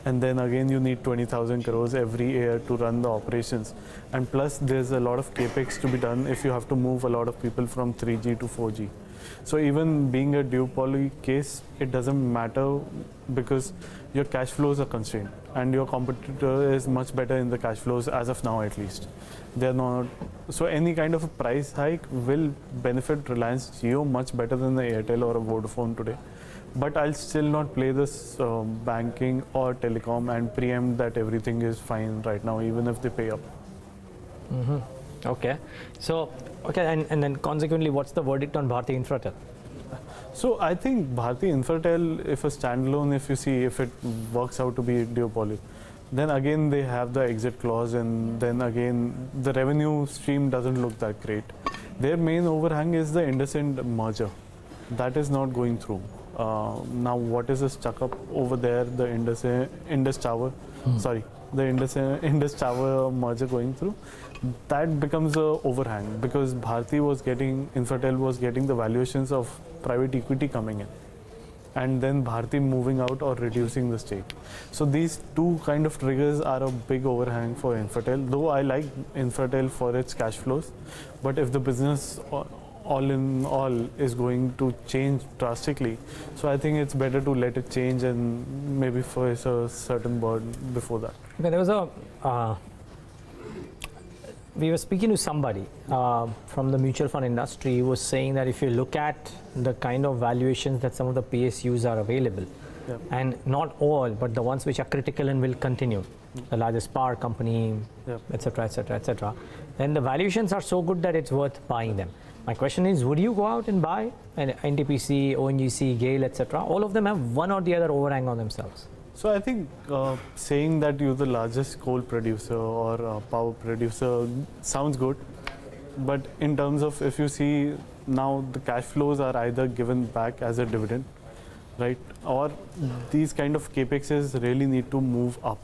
and then again you need 20,000 crores every year to run the operations, and plus there's a lot of capex to be done if you have to move a lot of people from 3G to 4G. So even being a duopoly case, it doesn't matter, because your cash flows are constrained and your competitor is much better in the cash flows as of now, at least. They're not. So any kind of a price hike will benefit Reliance Jio much better than the Airtel or a Vodafone today. but I'll still not play this banking or telecom and preempt that everything is fine right now, even if they pay up. Okay. So, and then consequently, what's the verdict on Bharti Infratel? So I think Bharti Infratel, if a standalone, if you see if it works out to be a duopoly, then again they have the exit clause, and then again the revenue stream doesn't look that great. Their main overhang is the IndusInd merger. That is not going through. Now what is stuck up over there, the Indus Tower, the Indus Tower merger going through, that becomes a overhang because Infratel was getting the valuations of private equity coming in, and then Bharti moving out or reducing the stake. So these two kind of triggers are a big overhang for Infratel, though I like Infratel for its cash flows, but if the business all in all is going to change drastically, so I think it's better to let it change and maybe face a certain burden before that. Okay, there was we were speaking to somebody from the mutual fund industry who was saying that if you look at the kind of valuations that some of the PSUs are available, and not all, but the ones which are critical and will continue, the largest power company, etc., etc., etc., then the valuations are so good that it's worth buying them. My question is, would you go out and buy an NTPC, ONGC, GAIL, etc.? All of them have one or the other overhang on themselves. So I think saying that you're the largest coal producer or power producer sounds good, but in terms of if you see now the cash flows are either given back as a dividend, right, or these kind of capexes really need to move up.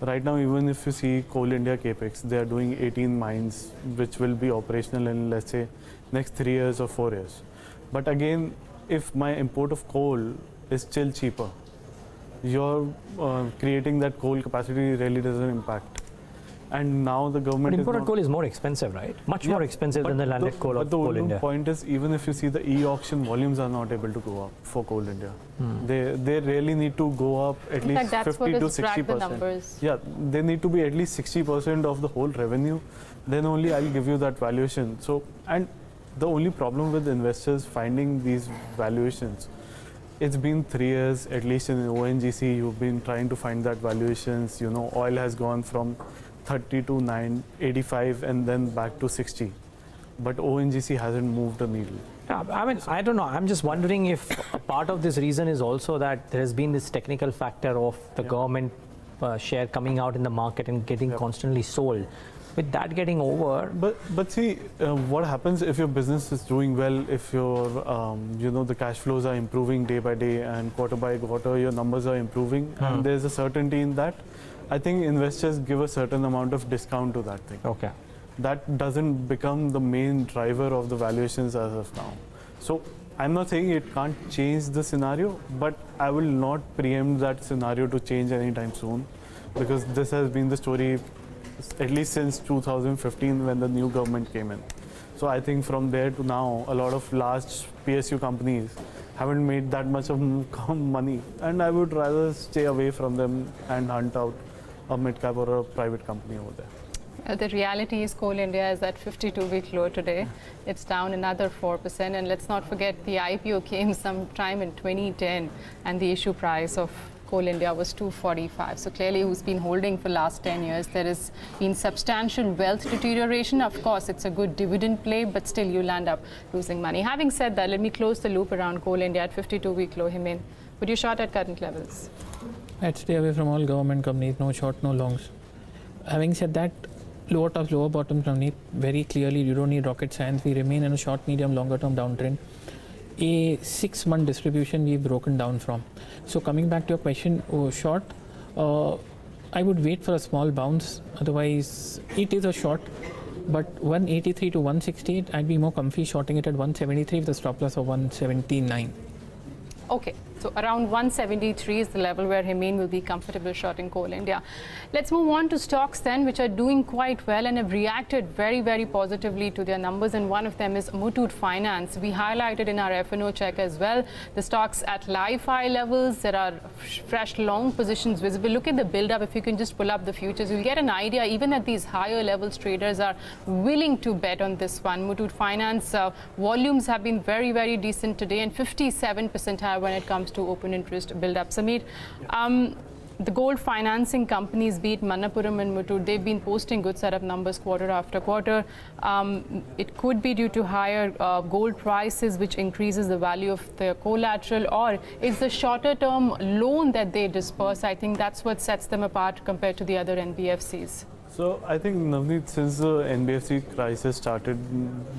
Right now, even if you see Coal India capex, they are doing 18 mines which will be operational in, let's say, next 3 years or 4 years. But again, if my import of coal is still cheaper, you're creating that coal capacity really doesn't impact. And now the government but imported coal is more expensive, right? Much more expensive than the landed coal of Coal India. But the point is, even if you see the e-auction volumes are not able to go up for Coal India. They really need to go up at least 50 to 60%. Yeah, they need to be at least 60% of the whole revenue. Then only I'll give you that valuation. So, and the only problem with investors finding these valuations, it's been 3 years, at least in ONGC, you've been trying to find that valuations. You know, oil has gone from 30 to 85 and then back to 60. But ONGC hasn't moved the needle. Yeah, I mean, I don't know. I'm just wondering if a part of this reason is also that there has been this technical factor of the government share coming out in the market and getting constantly sold. With that getting over, but see, what happens if your business is doing well, if your the cash flows are improving day by day and quarter by quarter your numbers are improving, and there's a certainty in that, I think investors give a certain amount of discount to that thing. Okay, that doesn't become the main driver of the valuations as of now. So I'm not saying it can't change the scenario, but I will not preempt that scenario to change anytime soon, because this has been the story at least since 2015 when the new government came in. So I think from there to now, a lot of large PSU companies haven't made that much of money, and I would rather stay away from them and hunt out a mid-cap or a private company over there. The reality is Coal India is at 52-week low today. It's down another 4%, and let's not forget the IPO came sometime in 2010, and the issue price of Coal India was 245. So clearly, who's been holding for last 10 years, there has been substantial wealth deterioration. Of course, it's a good dividend play, but still you'll end up losing money. Having said that, let me close the loop around Coal India at 52-week low. Himen, would you short at current levels? I'd stay away from all government companies, no short, no longs. Having said that, lower tops, lower bottoms, very clearly you don't need rocket science. We remain in a short, medium, longer term downtrend. A 6-month distribution we've broken down from. So coming back to your question, short, I would wait for a small bounce. Otherwise, it is a short. But 183 to 168, I'd be more comfy shorting it at 173 with a stop loss of 179. Okay, so around 173 is the level where Himen will be comfortable shorting Coal India. Let's move on to stocks then, which are doing quite well and have reacted very, very positively to their numbers. And one of them is Muthoot Finance. We highlighted in our F&O check as well, the stocks at live high levels. There are fresh long positions visible. Look at the build-up. If you can just pull up the futures, you'll get an idea even at these higher levels traders are willing to bet on this one. Muthoot Finance volumes have been very, very decent today and 57% higher when it comes to open interest build up. Sameer, the gold financing companies, be it Manappuram and Muthoot, they've been posting good set of numbers quarter after quarter. It could be due to higher gold prices, which increases the value of the collateral, or it's the shorter term loan that they disperse. I think that's what sets them apart compared to the other NBFCs. So I think, Navneet, since the NBFC crisis started,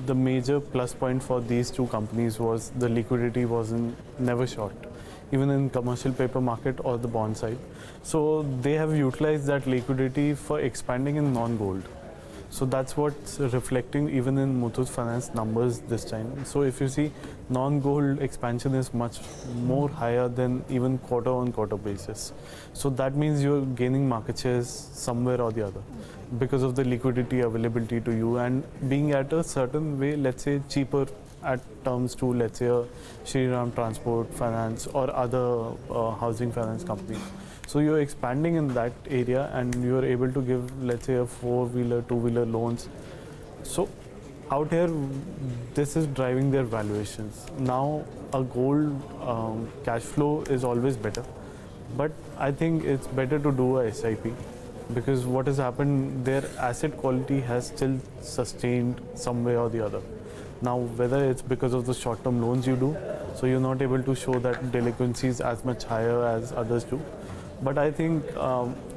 the major plus point for these two companies was the liquidity wasn't never short, even in commercial paper market or the bond side. So they have utilized that liquidity for expanding in non-gold. So that's what's reflecting even in Muthoot Finance numbers this time. So if you see, non-gold expansion is much more higher than even quarter-on-quarter basis. So that means you're gaining market shares somewhere or the other because of the liquidity availability to you and being at a certain way, let's say, cheaper at terms to, let's say, a Shriram Transport Finance or other housing finance companies. So you're expanding in that area and you're able to give, let's say, a four-wheeler, two-wheeler loans. So out here, this is driving their valuations. Now, a gold cash flow is always better, but I think it's better to do a SIP because what has happened, their asset quality has still sustained some way or the other. Now, whether it's because of the short-term loans you do, so you're not able to show that delinquency is as much higher as others do. But I think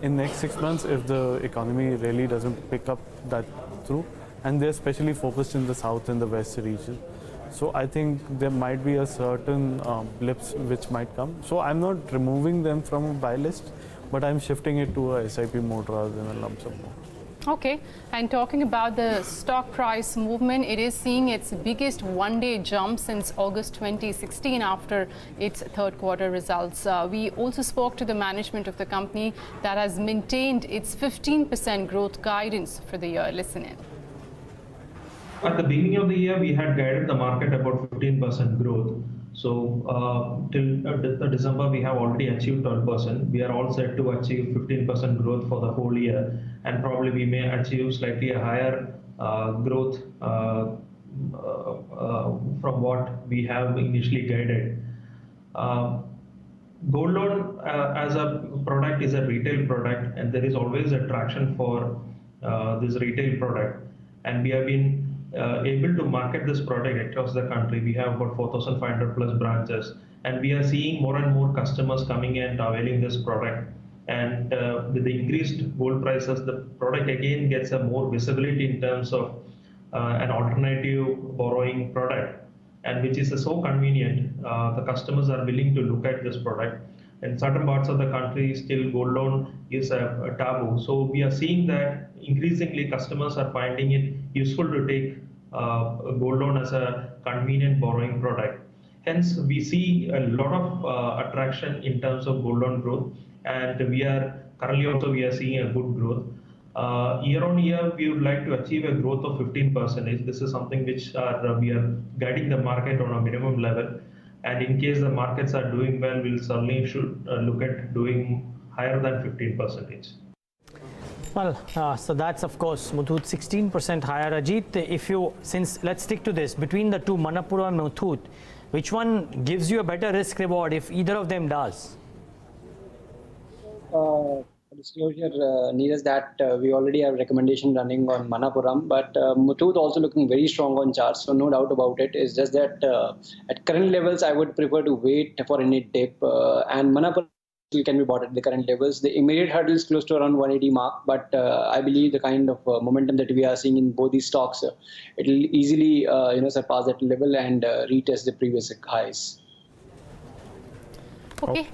in next 6 months, if the economy really doesn't pick up that through, and they're especially focused in the south and the west region, so I think there might be a certain blips which might come. So I'm not removing them from a buy list, but I'm shifting it to a SIP mode rather than a lump sum mode. Okay, and talking about the stock price movement, it is seeing its biggest one-day jump since August 2016 after its third quarter results. We also spoke to the management of the company that has maintained its 15% growth guidance for the year. Listen in. At the beginning of the year, we had guided the market about 15% growth. So till December, we have already achieved 12%. We are all set to achieve 15% growth for the whole year, and probably we may achieve slightly a higher growth from what we have initially guided. Gold loan as a product is a retail product, and there is always a traction for this retail product, and we have been able to market this product across the country. We have about 4,500 plus branches, and we are seeing more and more customers coming and availing this product. And with the increased gold prices, the product again gets a more visibility in terms of an alternative borrowing product, and which is so convenient. The customers are willing to look at this product. In certain parts of the country, still gold loan is a taboo. So we are seeing that increasingly customers are finding it useful to take a gold loan as a convenient borrowing product. Hence, we see a lot of attraction in terms of gold loan growth, and we are currently also seeing a good growth. Year on year, we would like to achieve a growth of 15%. This is something which we are guiding the market on a minimum level. And in case the markets are doing well, we'll certainly should look at doing higher than 15%. Well, so that's of course Muthoot 16% higher. Ajit, let's stick to this, between the two, Manappuram and Muthoot, which one gives you a better risk reward if either of them does? Disclosure, Neeraj, that we already have recommendation running on Manappuram, but Muthoot also looking very strong on charts, so no doubt about it. It's just that at current levels, I would prefer to wait for any dip, and Manappuram can be bought at the current levels. The immediate hurdle is close to around 180 mark, but I believe the kind of momentum that we are seeing in both these stocks, it will easily surpass that level and retest the previous highs. Okay.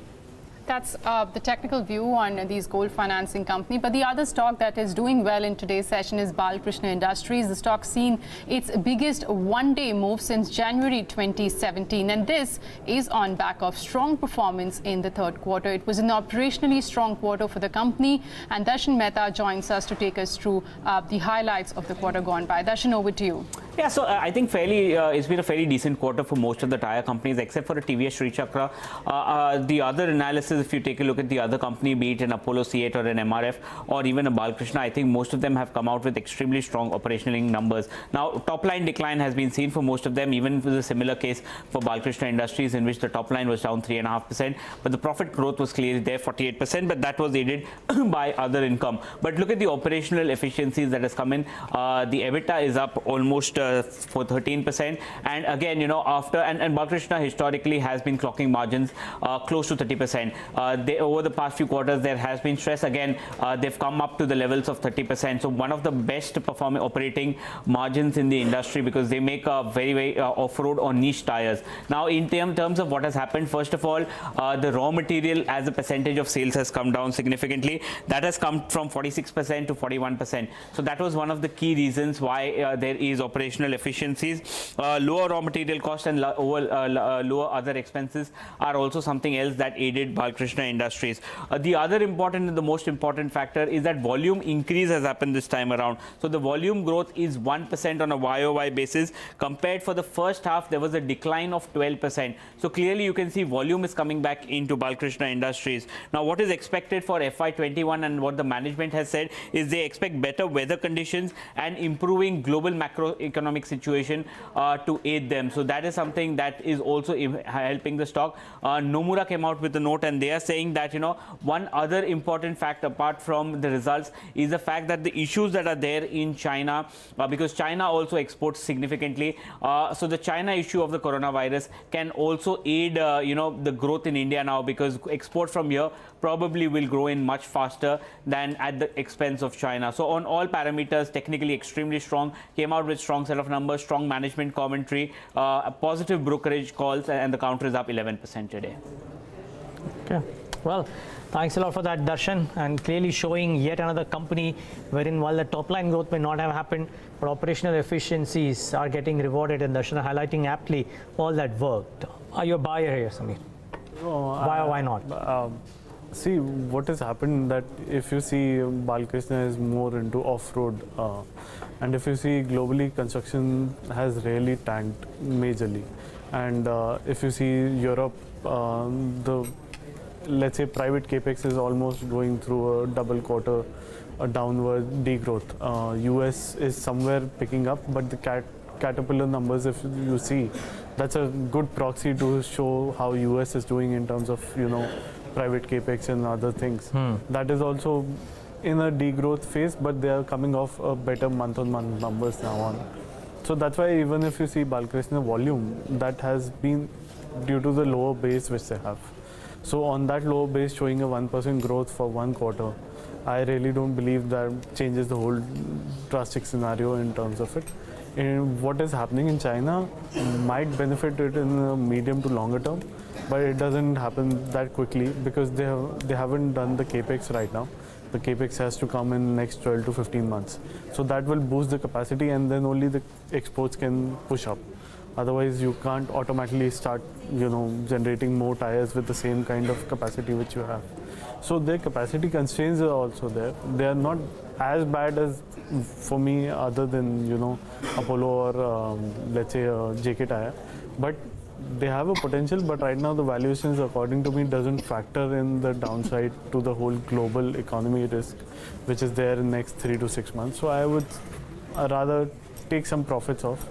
That's the technical view on these gold financing company. But the other stock that is doing well in today's session is Balkrishna Industries. The stock seen its biggest one-day move since January 2017. And this is on back of strong performance in the third quarter. It was an operationally strong quarter for the company. And Darshan Mehta joins us to take us through the highlights of the quarter gone by. Darshan, over to you. Yeah, so I think it's been a fairly decent quarter for most of the tire companies, except for a TVS Sri Chakra. The other analysis, if you take a look at the other company, be it an Apollo C8 or an MRF or even a Balkrishna, I think most of them have come out with extremely strong operational numbers. Now, top line decline has been seen for most of them, even with a similar case for Balkrishna Industries, in which the top line was down 3.5%, but the profit growth was clearly there, 48%, but that was aided by other income. But look at the operational efficiencies that has come in. The EBITDA is up almost for 13%, and again, you know, after and Balkrishna historically has been clocking margins close to 30%. Over the past few quarters there has been stress. Again, they've come up to the levels of 30%, so one of the best performing operating margins in the industry, because they make a very off-road or niche tires. Now, in terms of what has happened, first of all, the raw material as a percentage of sales has come down significantly. That has come from 46% to 41%. So that was one of the key reasons why there is operational efficiencies. Lower raw material cost and lower other expenses are also something else that aided Balkrishna Industries. The other important and the most important factor is that volume increase has happened this time around. So the volume growth is 1% on a YOY basis. Compared for the first half, there was a decline of 12%. So clearly you can see volume is coming back into Balkrishna Industries. Now, what is expected for FY21 and what the management has said is they expect better weather conditions and improving global macroeconomic situation to aid them. So that is something that is also helping the stock. Nomura came out with a note, and they are saying that, you know, one other important fact apart from the results is the fact that the issues that are there in China, because China also exports significantly. So the China issue of the coronavirus can also aid, you know, the growth in India now, because export from here probably will grow in much faster than at the expense of China. So on all parameters, technically extremely strong, came out with strong set of numbers, strong management commentary, a positive brokerage calls, and the counter is up 11% today. Okay, well, thanks a lot for that, Darshan, and clearly showing yet another company wherein while the top line growth may not have happened, but operational efficiencies are getting rewarded, and Darshan highlighting aptly all that worked. Are you a buyer here, Samir? Why or why not? See, what has happened that if you see Balkrishna is more into off-road, and if you see globally, construction has really tanked majorly. And if you see Europe, let's say private capex is almost going through a double quarter, a downward degrowth. US is somewhere picking up, but the Caterpillar numbers, if you see, that's a good proxy to show how US is doing in terms of, you know, private capex and other things. That is also in a degrowth phase, but they are coming off a better month-on-month numbers now on. So that's why even if you see Balkrishna volume, that has been due to the lower base which they have. So on that lower base showing a 1% growth for one quarter, I really don't believe that changes the whole drastic scenario in terms of it. And what is happening in China might benefit it in the medium to longer term, but it doesn't happen that quickly because they haven't done the capex right now. The capex has to come in next 12 to 15 months. So that will boost the capacity, and then only the exports can push up. Otherwise, you can't automatically start, you know, generating more tires with the same kind of capacity which you have. So their capacity constraints are also there. They are not as bad as, for me, other than, you know, Apollo or let's say JK Tire, but they have a potential. But right now the valuations, according to me, doesn't factor in the downside to the whole global economy risk which is there in next 3 to 6 months. So I would rather take some profits off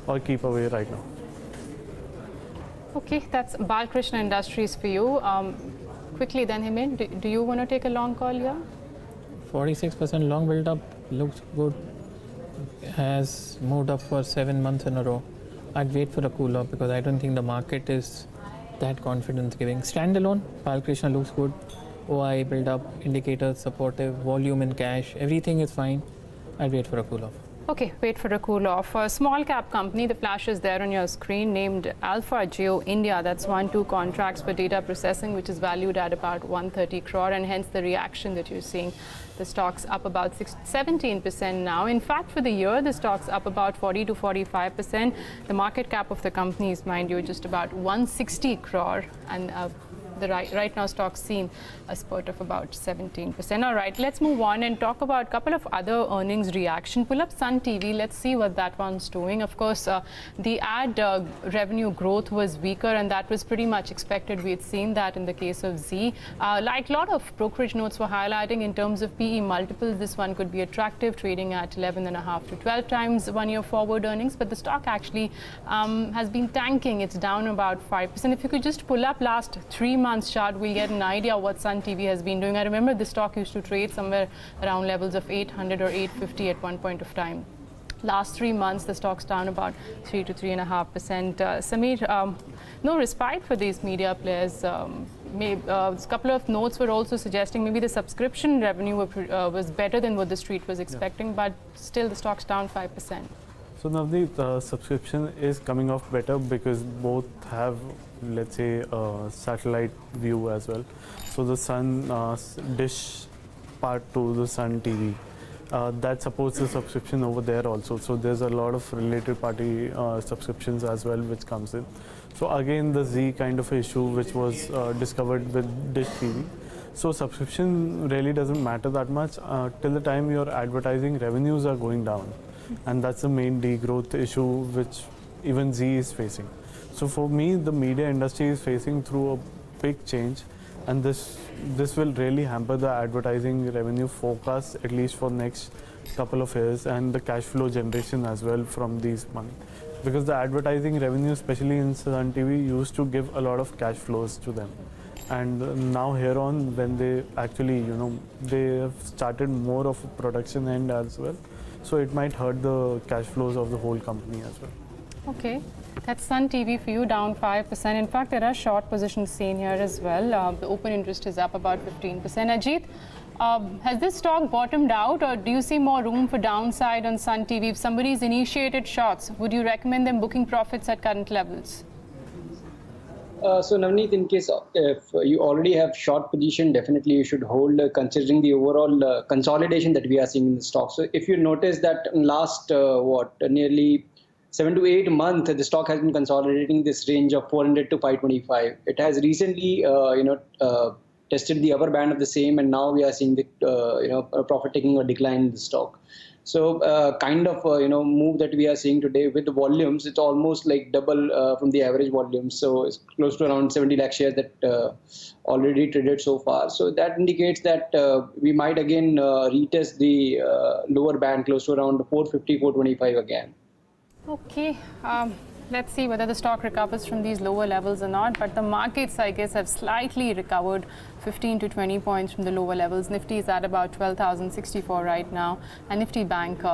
or keep away right now. Okay, that's Balkrishna Industries for you. Quickly then, Himen, do you want to take a long call here? 46% long build up looks good. Has moved up for 7 months in a row. I'd wait for a cool off because I don't think the market is that confidence giving. Standalone, Balkrishna looks good. OI build up, indicators supportive, volume in cash, everything is fine. I'd wait for a cool off. Okay, wait for a cool off. For a small cap company, the flash is there on your screen, named Alpha Geo India. That's 1-2 contracts for data processing, which is valued at about 130 crore, and hence the reaction that you're seeing. The stock's up about 17% now. In fact, for the year, the stock's up about 40 to 45%. The market cap of the company is, mind you, just about 160 crore, and right now stock's seen a spurt of about 17%. All right, let's move on and talk about a couple of other earnings reaction. Pull up Sun TV. Let's see what that one's doing. Of course, the ad revenue growth was weaker, and that was pretty much expected. We had seen that in the case of Z. Like a lot of brokerage notes were highlighting in terms of PE multiples, this one could be attractive, trading at 11.5 to 12 times one-year forward earnings. But the stock actually has been tanking. It's down about 5%. If you could just pull up last 3 months chart, we'll get an idea what Sun TV has been doing. I remember the stock used to trade somewhere around levels of 800 or 850 at one point of time. Last 3 months, the stock's down about 3 to 3.5%. Sameer, no respite for these media players. A couple of notes were also suggesting maybe the subscription revenue was better than what the street was expecting, but still the stock's down 5%. So now the subscription is coming off better because both have, let's say, satellite view as well. So the Sun dish part to the Sun TV. That supports the subscription over there also. So there's a lot of related party subscriptions as well which comes in. So again, the Z kind of issue which was discovered with Dish TV. So subscription really doesn't matter that much till the time your advertising revenues are going down. And that's the main degrowth issue which even Z is facing. So for me, the media industry is facing through a big change, and this will really hamper the advertising revenue forecast at least for next couple of years, and the cash flow generation as well from these money. Because the advertising revenue, especially in Sun TV, used to give a lot of cash flows to them. And now here on, when they actually, they have started more of a production end as well. So it might hurt the cash flows of the whole company as well. Okay. That's Sun TV for you, down 5%. In fact, there are short positions seen here as well. The open interest is up about 15%. Ajit, has this stock bottomed out, or do you see more room for downside on Sun TV? If somebody's initiated shorts, would you recommend them booking profits at current levels? So Navneet, in case if you already have short position, definitely you should hold, considering the overall consolidation that we are seeing in the stock. So if you notice that in last nearly 7 to 8 months, the stock has been consolidating this range of 400 to 525. It has recently, tested the upper band of the same, and now we are seeing the profit taking a decline in the stock. So move that we are seeing today with the volumes, it's almost like double from the average volume. So it's close to around 70 lakh shares that already traded so far. So that indicates that we might again retest the lower band close to around 450, 425 again. Okay. Let's see whether the stock recovers from these lower levels or not. But the markets, I guess, have slightly recovered 15 to 20 points from the lower levels. Nifty is at about 12,064 right now, and Nifty Bank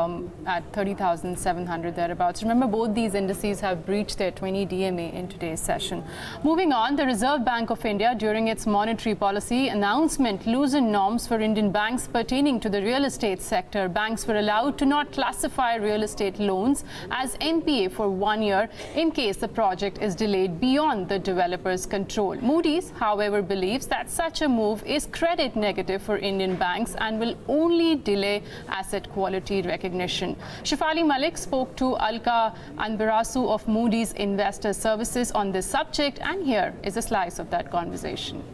at 30,700 thereabouts. Remember, both these indices have breached their 20 DMA in today's session. Moving on, the Reserve Bank of India, during its monetary policy announcement, loosened norms for Indian banks pertaining to the real estate sector. Banks were allowed to not classify real estate loans as NPA for 1 year in case the project is delayed beyond the developer's control. Moody's, however, believes that such a move is credit negative for Indian banks and will only delay asset quality recognition. Shefali Malik spoke to Alka Anbarasu of Moody's Investor Services on this subject, and here is a slice of that conversation.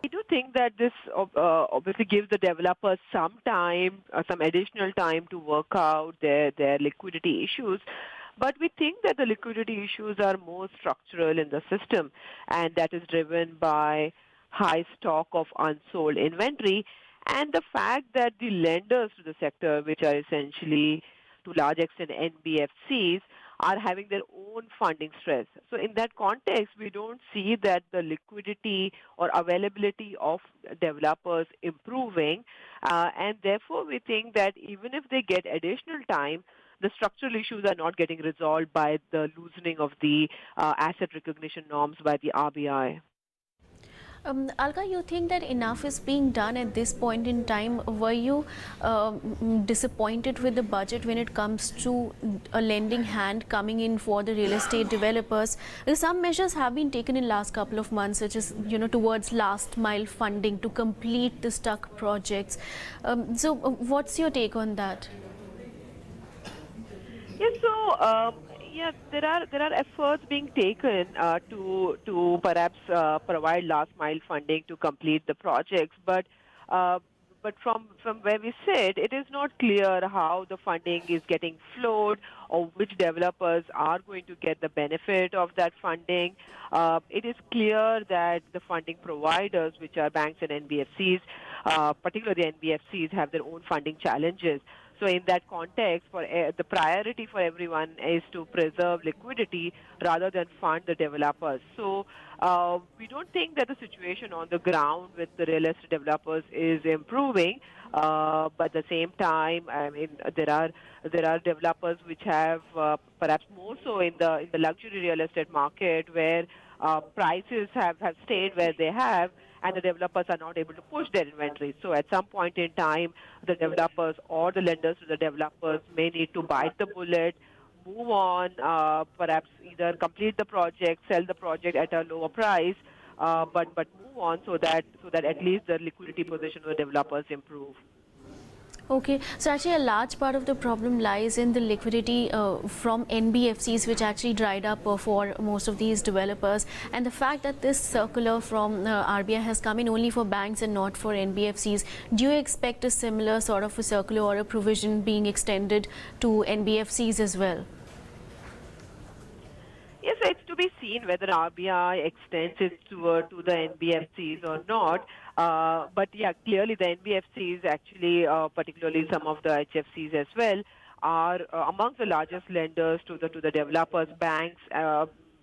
I do think that this obviously gives the developers some time, some additional time to work out their liquidity issues. But we think that the liquidity issues are more structural in the system, and that is driven by high stock of unsold inventory and the fact that the lenders to the sector, which are essentially to large extent NBFCs, are having their own funding stress. So in that context, we don't see that the liquidity or availability of developers improving. And therefore, we think that even if they get additional time, the structural issues are not getting resolved by the loosening of the asset recognition norms by the RBI. Alka, you think that enough is being done at this point in time? Were you disappointed with the budget when it comes to a lending hand coming in for the real estate developers? Some measures have been taken in last couple of months, such as towards last mile funding to complete the stuck projects. So what's your take on that? Yes, so Yeah, there are efforts being taken to perhaps provide last mile funding to complete the projects, uh, but from where we sit, it is not clear how the funding is getting flowed or which developers are going to get the benefit of that funding. It is clear that the funding providers, which are banks and NBFCs, particularly NBFCs, have their own funding challenges. So in that context, for the priority for everyone is to preserve liquidity rather than fund the developers. So we don't think that the situation on the ground with the real estate developers is improving. But at the same time, I mean, there are developers which have perhaps more so in the luxury real estate market where prices have stayed where they have, and the developers are not able to push their inventory. So at some point in time, the developers or the lenders to the developers may need to bite the bullet, move on, perhaps either complete the project, sell the project at a lower price, but move on so that at least the liquidity position of the developers improve. Okay, so actually a large part of the problem lies in the liquidity from NBFCs, which actually dried up for most of these developers, and the fact that this circular from RBI has come in only for banks and not for NBFCs. Do you expect a similar sort of a circular or a provision being extended to NBFCs as well? Yes, it's to be seen whether RBI extends it to the NBFCs or not. But yeah, clearly the NBFCs actually, particularly some of the HFCs as well, are amongst the largest lenders to the developers. Banks,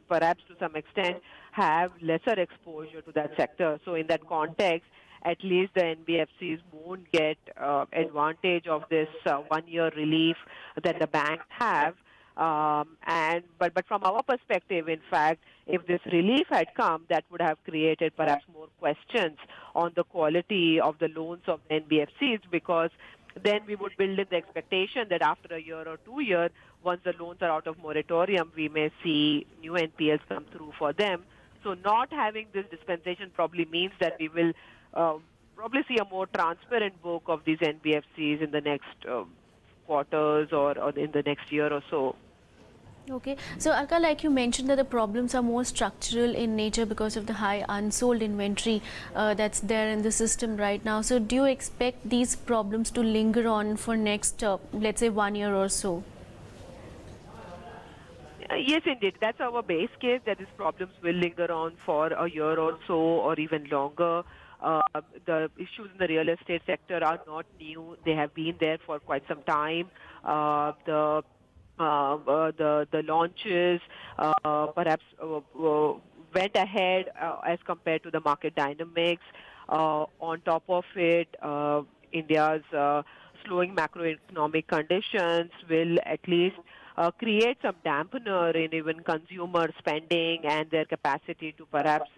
perhaps to some extent, have lesser exposure to that sector. So in that context, at least the NBFCs won't get advantage of this 1-year relief that the banks have. But from our perspective, in fact, if this relief had come, that would have created perhaps more questions on the quality of the loans of NBFCs, because then we would build in the expectation that after a year or 2 years, once the loans are out of moratorium, we may see new NPLs come through for them. So not having this dispensation probably means that we will probably see a more transparent book of these NBFCs in the next quarters or in the next year or so. Okay, so Alka, like you mentioned, that the problems are more structural in nature because of the high unsold inventory that's there in the system right now. So do you expect these problems to linger on for next, let's say, 1 year or so? Yes, indeed. That's our base case, that these problems will linger on for a year or so or even longer. The issues in the real estate sector are not new. They have been there for quite some time. The launches perhaps went ahead as compared to the market dynamics. On top of it, India's slowing macroeconomic conditions will at least create some dampener in even consumer spending and their capacity to perhaps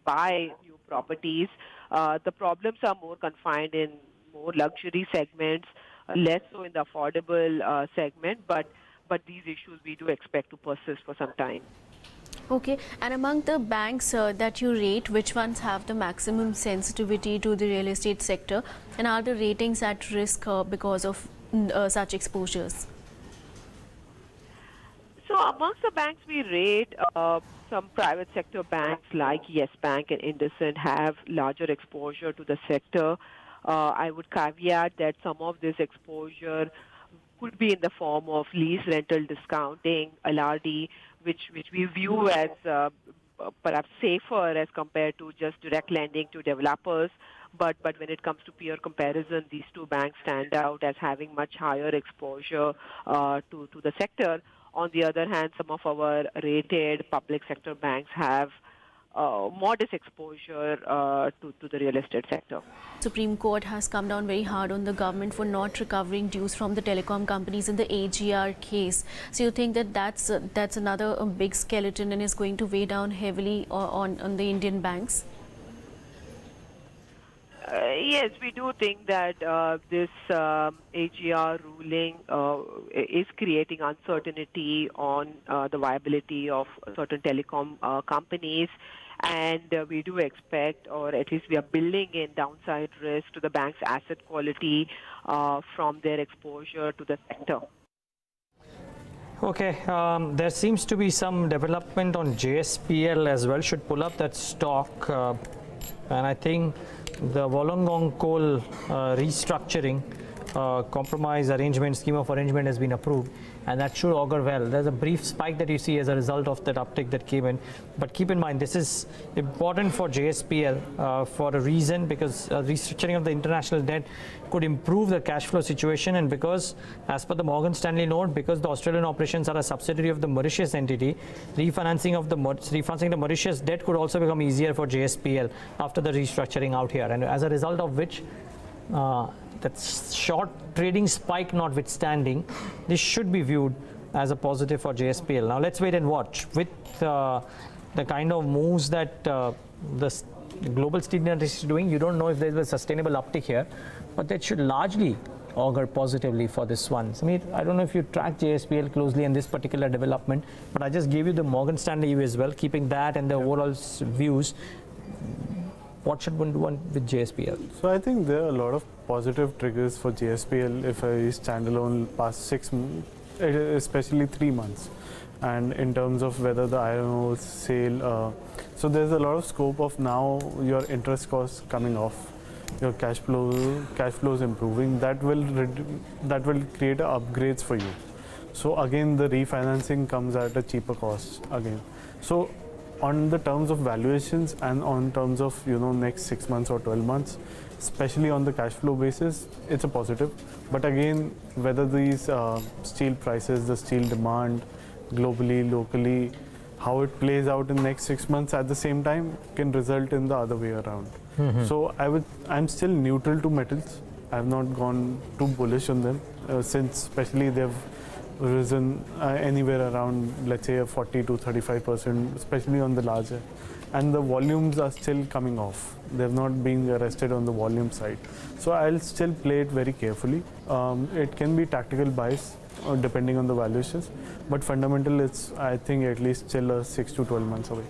buy new properties. The problems are more confined in more luxury segments, less so in the affordable segment, but these issues we do expect to persist for some time. Okay, and among the banks that you rate, which ones have the maximum sensitivity to the real estate sector, and are the ratings at risk because of such exposures? So amongst the banks we rate, some private sector banks like Yes Bank and IndusInd have larger exposure to the sector. I would caveat that some of this exposure could be in the form of lease rental discounting, LRD, which we view as perhaps safer as compared to just direct lending to developers. But when it comes to peer comparison, these two banks stand out as having much higher exposure to the sector. On the other hand, some of our rated public sector banks have modest exposure to the real estate sector. Supreme Court has come down very hard on the government for not recovering dues from the telecom companies in the AGR case. So you think that that's another big skeleton and is going to weigh down heavily on the Indian banks? Yes, we do think that this AGR ruling is creating uncertainty on the viability of certain telecom companies, and we do expect, or at least we are building in downside risk to the bank's asset quality from their exposure to the sector. Okay, there seems to be some development on JSPL as well. Should pull up that stock, and I think the Wollongong coal restructuring compromise arrangement, scheme of arrangement has been approved, and that should augur well. There's a brief spike that you see as a result of that uptick that came in, but keep in mind this is important for JSPL for a reason, because restructuring of the international debt could improve the cash flow situation, and because as per the Morgan Stanley note, because the Australian operations are a subsidiary of the Mauritius entity, refinancing the Mauritius debt could also become easier for JSPL after the restructuring out here, and as a result of which that short trading spike notwithstanding, this should be viewed as a positive for JSPL. Now let's wait and watch. With the kind of moves that the global steel industry is doing, you don't know if there's a sustainable uptick here, but that should largely augur positively for this one. Sameer, I don't know if you track JSPL closely in this particular development, but I just gave you the Morgan Stanley view as well, keeping that and the overall views. What should one do with JSPL? So I think there are a lot of positive triggers for JSPL if I standalone past 6 months, especially 3 months. And in terms of whether the iron ore sale, so there's a lot of scope of now your interest costs coming off, your cash flows improving. That will create upgrades for you. So again, the refinancing comes at a cheaper cost again. So on the terms of valuations and on terms of next 6 months or 12 months, especially on the cash flow basis, it's a positive. But again, whether these steel prices, the steel demand globally, locally, how it plays out in the next 6 months at the same time can result in the other way around. So I'm still neutral to metals. I have not gone too bullish on them since especially they've risen anywhere around, let's say, a 40 to 35%, especially on the larger, and the volumes are still coming off. They've not been arrested on the volume side, so I'll still play it very carefully. It can be tactical buys depending on the valuations, but fundamental, it's I think at least still a 6 to 12 months away.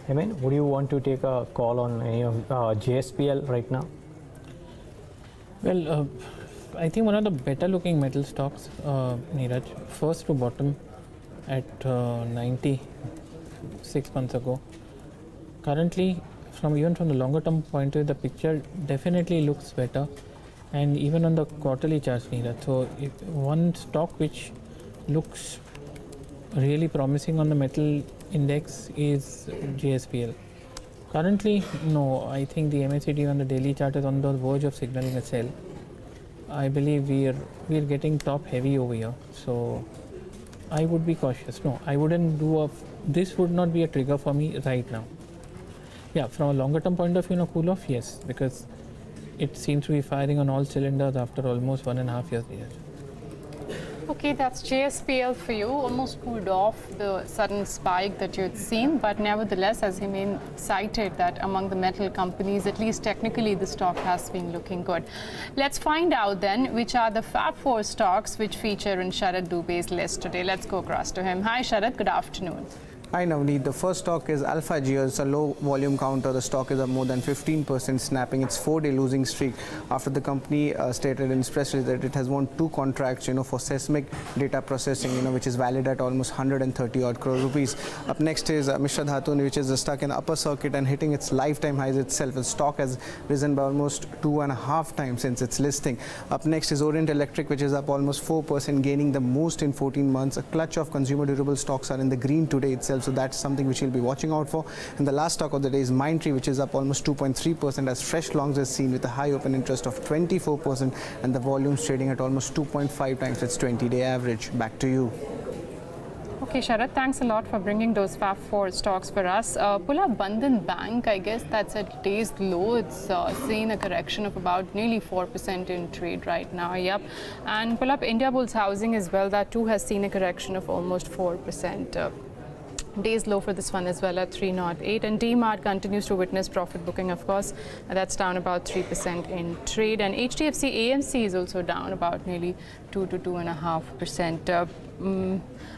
I mean, would you want to take a call on any of JSPL right now? Well, I think one of the better looking metal stocks, Neeraj, first to bottom at 90 6 months ago. Currently, even from the longer term point of view, the picture definitely looks better, and even on the quarterly charts, Neeraj. So one stock which looks really promising on the metal index is JSPL. Currently, no, I think the MACD on the daily chart is on the verge of signaling a sell. I believe we're getting top heavy over here, so I would be cautious. No, I wouldn't do this would not be a trigger for me right now. Yeah, from a longer term point of view, cool off, yes, because it seems to be firing on all cylinders after almost 1.5 years. Okay, that's JSPL for you. Almost cooled off the sudden spike that you had seen, but nevertheless, as Hemant cited, that among the metal companies, at least technically, the stock has been looking good. Let's find out then which are the Fab 4 stocks which feature in Sharad Dubey's list today. Let's go across to him. Hi, Sharad. Good afternoon. Hi Navneet, the first stock is Alpha Geo. It's a low volume counter. The stock is up more than 15%, snapping its 4-day losing streak after the company stated in its press release that it has won 2 contracts, for seismic data processing, which is valued at almost 130 odd crore rupees. Up next is Mishra Dhatun, which is stuck in upper circuit and hitting its lifetime highs itself. The stock has risen by almost 2.5 times since its listing. Up next is Orient Electric, which is up almost 4%, gaining the most in 14 months. A clutch of consumer durable stocks are in the green today itself. So that's something which we'll be watching out for. And the last stock of the day is Mindtree, which is up almost 2.3% as fresh longs is seen with a high open interest of 24% and the volumes trading at almost 2.5 times its 20-day average. Back to you. Okay, Sharad, thanks a lot for bringing those Fab 4 stocks for us. Pull up Bandhan Bank, I guess that's at day's low. It's seen a correction of about nearly 4% in trade right now. Yep. And pull up Indiabulls Housing as well. That too has seen a correction of almost 4%. Days low for this one as well at 308, and DMart continues to witness profit booking, of course. That's down about 3% in trade, and HDFC AMC is also down about nearly 2 to 2.5%.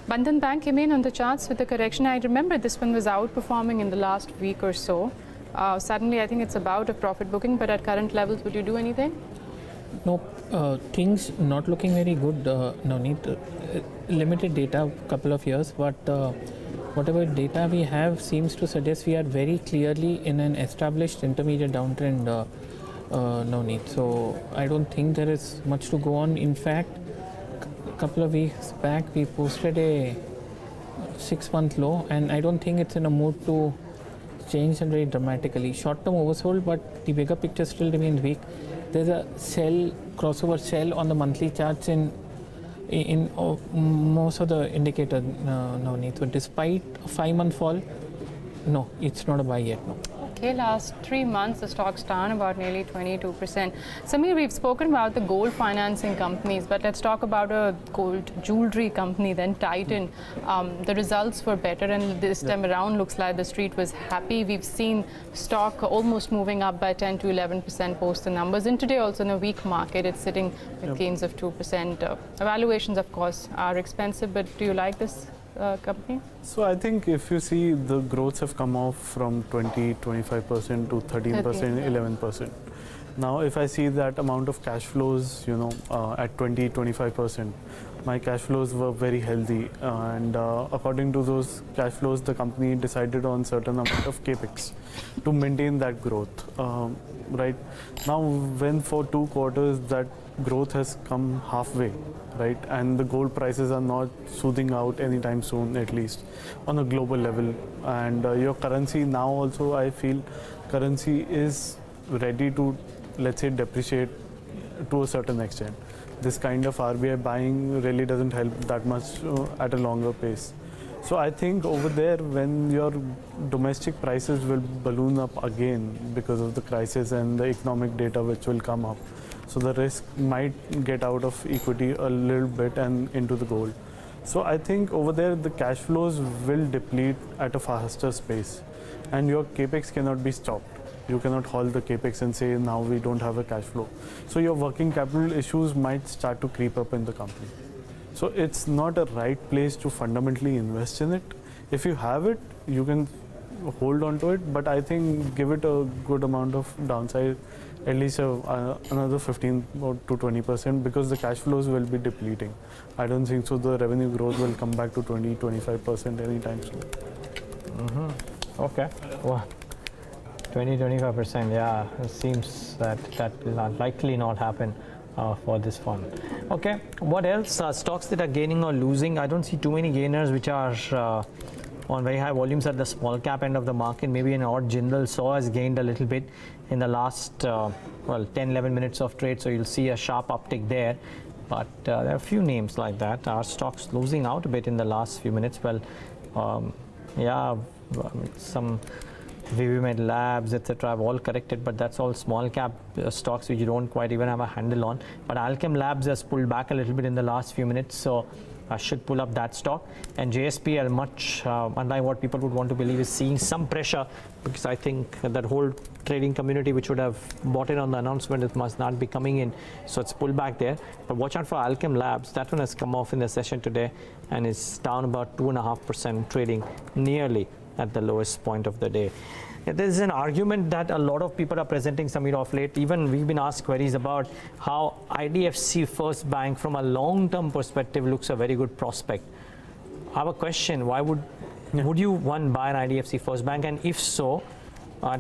Bandhan Bank remain on the charts with the correction. I remember this one was outperforming in the last week or so. Suddenly, I think it's about a profit booking, but at current levels, would you do anything? No, things not looking very good, Navneet. Limited data, couple of years, but whatever data we have seems to suggest we are very clearly in an established intermediate downtrend, Navneet. So I don't think there is much to go on. In fact, a couple of weeks back we posted a 6-month low, and I don't think it's in a mood to change and very dramatically. Short-term oversold, but the bigger picture still remains weak. There's a crossover sell on the monthly charts in most of the indicators now. So despite a 5-month fall, no, it's not a buy yet. No. Okay, last 3 months the stock's down about nearly 22%. Samir, we've spoken about the gold financing companies, but let's talk about a gold jewelry company, then Titan. The results were better, and this time around looks like the street was happy. We've seen stock almost moving up by 10 to 11% post the numbers, and today also in a weak market it's sitting with gains of 2%. Valuations of course are expensive, but do you like this company? So I think if you see, the growths have come off from 20-25% to 13%, 11%. Now if I see that amount of cash flows, at 20-25%, my cash flows were very healthy, and according to those cash flows the company decided on certain amount of capex to maintain that growth. Right now, when for 2 quarters that growth has come halfway, right, and the gold prices are not soothing out anytime soon, at least on a global level, and your currency now also, I feel currency is ready to, let's say, depreciate to a certain extent. This kind of RBI buying really doesn't help that much at a longer pace. So I think over there, when your domestic prices will balloon up again because of the crisis and the economic data which will come up, so the risk might get out of equity a little bit and into the gold. So I think over there the cash flows will deplete at a faster pace, and your capex cannot be stopped. You cannot halt the capex and say now we don't have a cash flow. So your working capital issues might start to creep up in the company. So it's not a right place to fundamentally invest in it. If you have it, you can hold on to it, but I think give it a good amount of downside, at least another 15 to 20%, because the cash flows will be depleting. I don't think so the revenue growth will come back to 20-25% anytime soon. Okay. Well, 20-25%, yeah, it seems that will likely not happen for this fund. Okay, what else? Stocks that are gaining or losing? I don't see too many gainers which are on very high volumes at the small cap end of the market. Maybe an odd Jindal Saw has gained a little bit in the last 10-11 minutes of trade, so you'll see a sharp uptick there. But there are a few names like that. Our stocks losing out a bit in the last few minutes. Well, some Vivimed Labs, etc. have all corrected, but that's all small cap stocks which you don't quite even have a handle on. But Alchem Labs has pulled back a little bit in the last few minutes, so I should pull up that stock. And JSPL, much unlike what people would want to believe, is seeing some pressure, because I think that whole trading community which would have bought in on the announcement, it must not be coming in, so it's pulled back there. But watch out for Alchem Labs. That one has come off in the session today and is down about 2.5%, trading nearly at the lowest point of the day. There is an argument that a lot of people are presenting, Samir, of late. Even we've been asked queries about how IDFC First Bank from a long-term perspective looks a very good prospect. I have a question. Why would you buy an IDFC First Bank? And if so,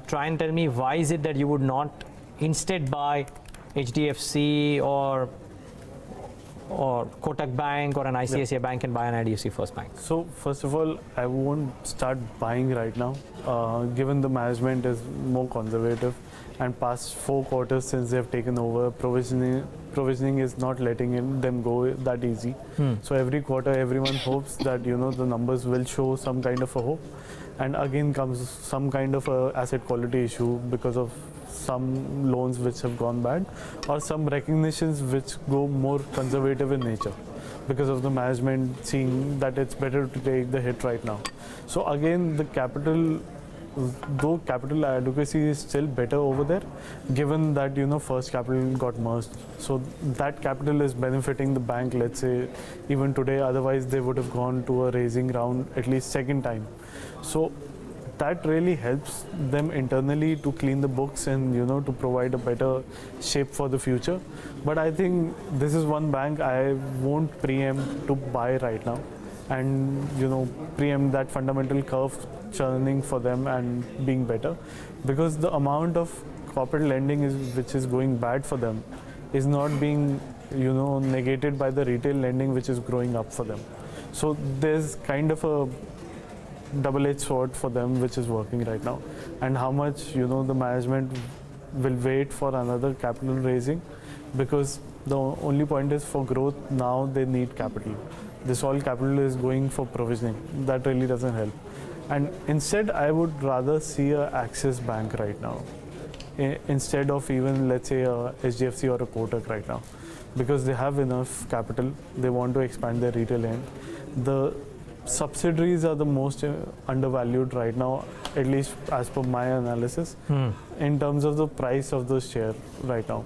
try and tell me why is it that you would not instead buy HDFC or Kotak Bank or an ICICI Bank and buy an IDFC First Bank? So first of all, I won't start buying right now, given the management is more conservative, and past 4 quarters since they have taken over, provisioning is not letting them go that easy. So every quarter everyone hopes that the numbers will show some kind of a hope, and again comes some kind of a asset quality issue because of some loans which have gone bad, or some recognitions which go more conservative in nature because of the management seeing that it's better to take the hit right now. So again, the capital, though capital adequacy is still better over there, given that First Capital got merged, so that capital is benefiting the bank, let's say even today. Otherwise they would have gone to a raising round at least second time. So that really helps them internally to clean the books and, you know, to provide a better shape for the future. But I think this is one bank I won't preempt to buy right now, and, you know, preempt that fundamental curve churning for them and being better, because the amount of corporate lending which is going bad for them is not being, you know, negated by the retail lending which is growing up for them. So there's kind of a double-edged sword for them which is working right now, and how much, you know, the management will wait for another capital raising, because the only point is for growth now they need capital. This all capital is going for provisioning. That really doesn't help. And instead I would rather see a Axis Bank right now instead of even, let's say, a HDFC or a Kotak right now, because they have enough capital. They want to expand their retail end. The subsidiaries are the most undervalued right now, at least as per my analysis, in terms of the price of those shares right now.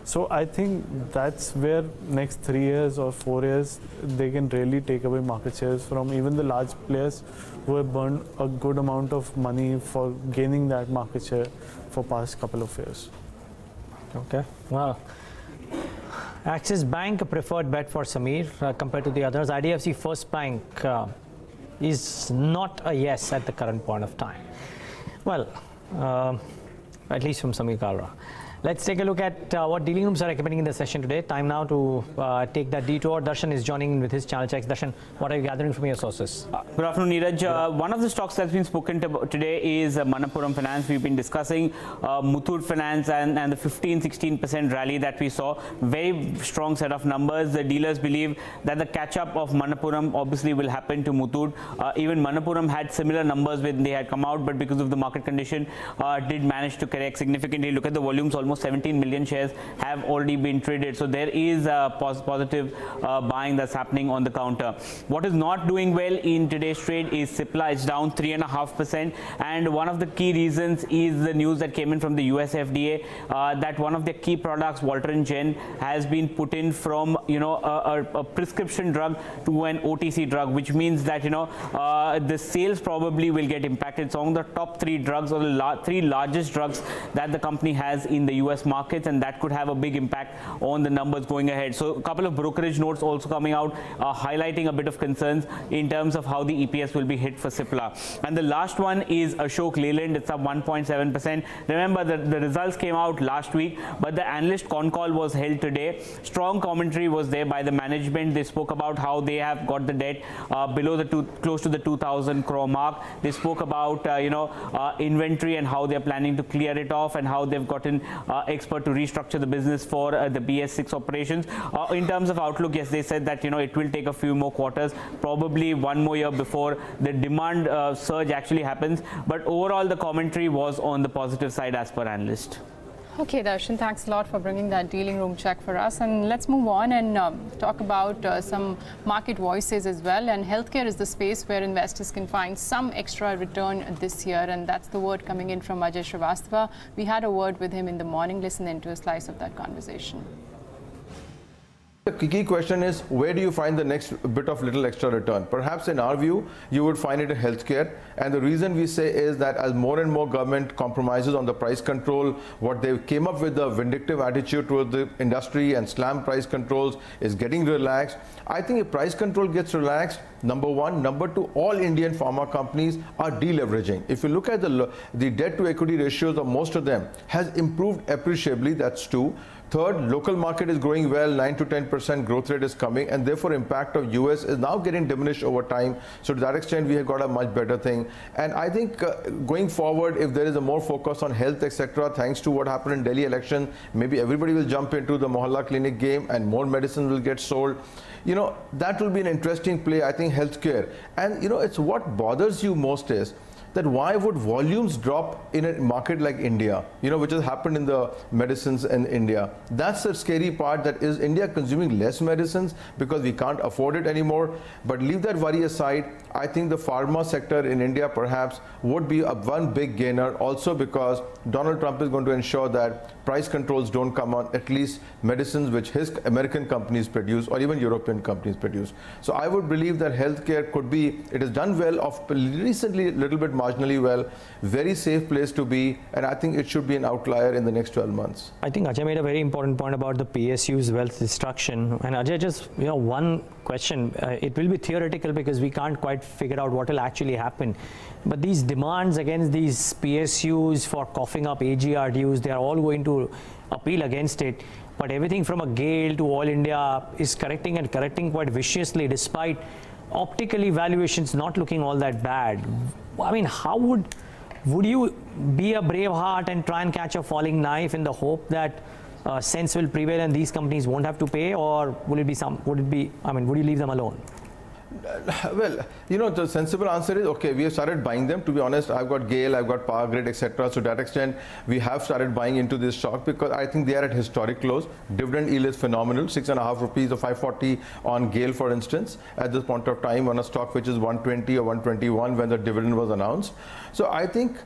So I think that's where next 3 years or 4 years they can really take away market shares from even the large players who have burned a good amount of money for gaining that market share for past couple of years. Okay, well, Axis Bank a preferred bet for Samir compared to the others. IDFC First Bank is not a yes at the current point of time. Well, at least from Samir Kalra. Let's take a look at what dealing rooms are recommending in the session today. Time now to take that detour. Darshan is joining in with his channel checks. Darshan, what are you gathering from your sources? Good afternoon, Neeraj. One of the stocks that's been spoken to today is Manappuram Finance. We've been discussing Muthoot Finance and the 15-16% rally that we saw. Very strong set of numbers. The dealers believe that the catch-up of Manappuram obviously will happen to Muthoot. Even Manappuram had similar numbers when they had come out, but because of the market condition, did manage to correct significantly. Look at the volumes. Almost 17 million shares have already been traded. So there is a positive buying that's happening on the counter. What is not doing well in today's trade is Cipla. It's down 3.5%. And one of the key reasons is the news that came in from the US FDA that one of their key products, Walter & Jen, has been put in from, you know, a prescription drug to an OTC drug, which means that, you know, the sales probably will get impacted. It's on the top 3 drugs, or the 3 largest drugs that the company has in the US markets, and that could have a big impact on the numbers going ahead. So a couple of brokerage notes also coming out highlighting a bit of concerns in terms of how the EPS will be hit for Cipla. And the last one is Ashok Leyland. It's up 1.7%. Remember that the results came out last week, but the analyst con call was held today. Strong commentary was there by the management. They spoke about how they have got the debt below the close to the 2,000 crore mark. They spoke about inventory and how they're planning to clear it off, and how they've gotten expert to restructure the business for the BS6 operations. In terms of outlook, yes, they said that, you know, it will take a few more quarters, probably 1 more year before the demand surge actually happens. But overall, the commentary was on the positive side as per analyst. Okay, Darshan, thanks a lot for bringing that dealing room check for us. And let's move on and talk about some market voices as well. And healthcare is the space where investors can find some extra return this year. And that's the word coming in from Ajay Srivastava. We had a word with him in the morning. Listen into a slice of that conversation. The key question is, where do you find the next bit of little extra return? Perhaps in our view, you would find it in healthcare. And the reason we say is that as more and more government compromises on the price control, what they came up with, the vindictive attitude towards the industry and slam price controls, is getting relaxed. I think if price control gets relaxed, number one. Number two, all Indian pharma companies are deleveraging. If you look at the debt to equity ratios of most of them has improved appreciably. That's 2. Third, local market is growing well, 9 to 10% growth rate is coming, and therefore impact of US is now getting diminished over time. So to that extent, we have got a much better thing. And I think going forward, if there is a more focus on health, etc., thanks to what happened in Delhi election, maybe everybody will jump into the Mohalla clinic game and more medicine will get sold. You know, that will be an interesting play, I think, healthcare. And, you know, it's what bothers you most is that why would volumes drop in a market like India, you know, which has happened in the medicines in India. That's the scary part, that is India consuming less medicines because we can't afford it anymore. But leave that worry aside, I think the pharma sector in India perhaps would be one big gainer, also because Donald Trump is going to ensure that price controls don't come on at least medicines which his American companies produce or even European companies produce. So I would believe that healthcare could be, it has done well of recently a little bit marginally well. Very safe place to be, and I think it should be an outlier in the next 12 months. I think Ajay made a very important point about the PSU's wealth destruction. And Ajay, just one question. It will be theoretical because we can't quite figure out what will actually happen. But these demands against these PSUs for coughing up AGR dues, they are all going to appeal against it. But everything from a GAIL to All India is correcting and correcting quite viciously, despite optically valuations not looking all that bad. I mean, how would you be a brave heart and try and catch a falling knife in the hope that sense will prevail and these companies won't have to pay, or would you leave them alone? Well, the sensible answer is, okay, we have started buying them. To be honest, I've got GAIL, I've got Power Grid, etc. So to that extent, we have started buying into this stock because I think they are at historic lows. Dividend yield is phenomenal, 6.5 rupees or 540 on GAIL, for instance, at this point of time on a stock which is 120 or 121 when the dividend was announced. So I think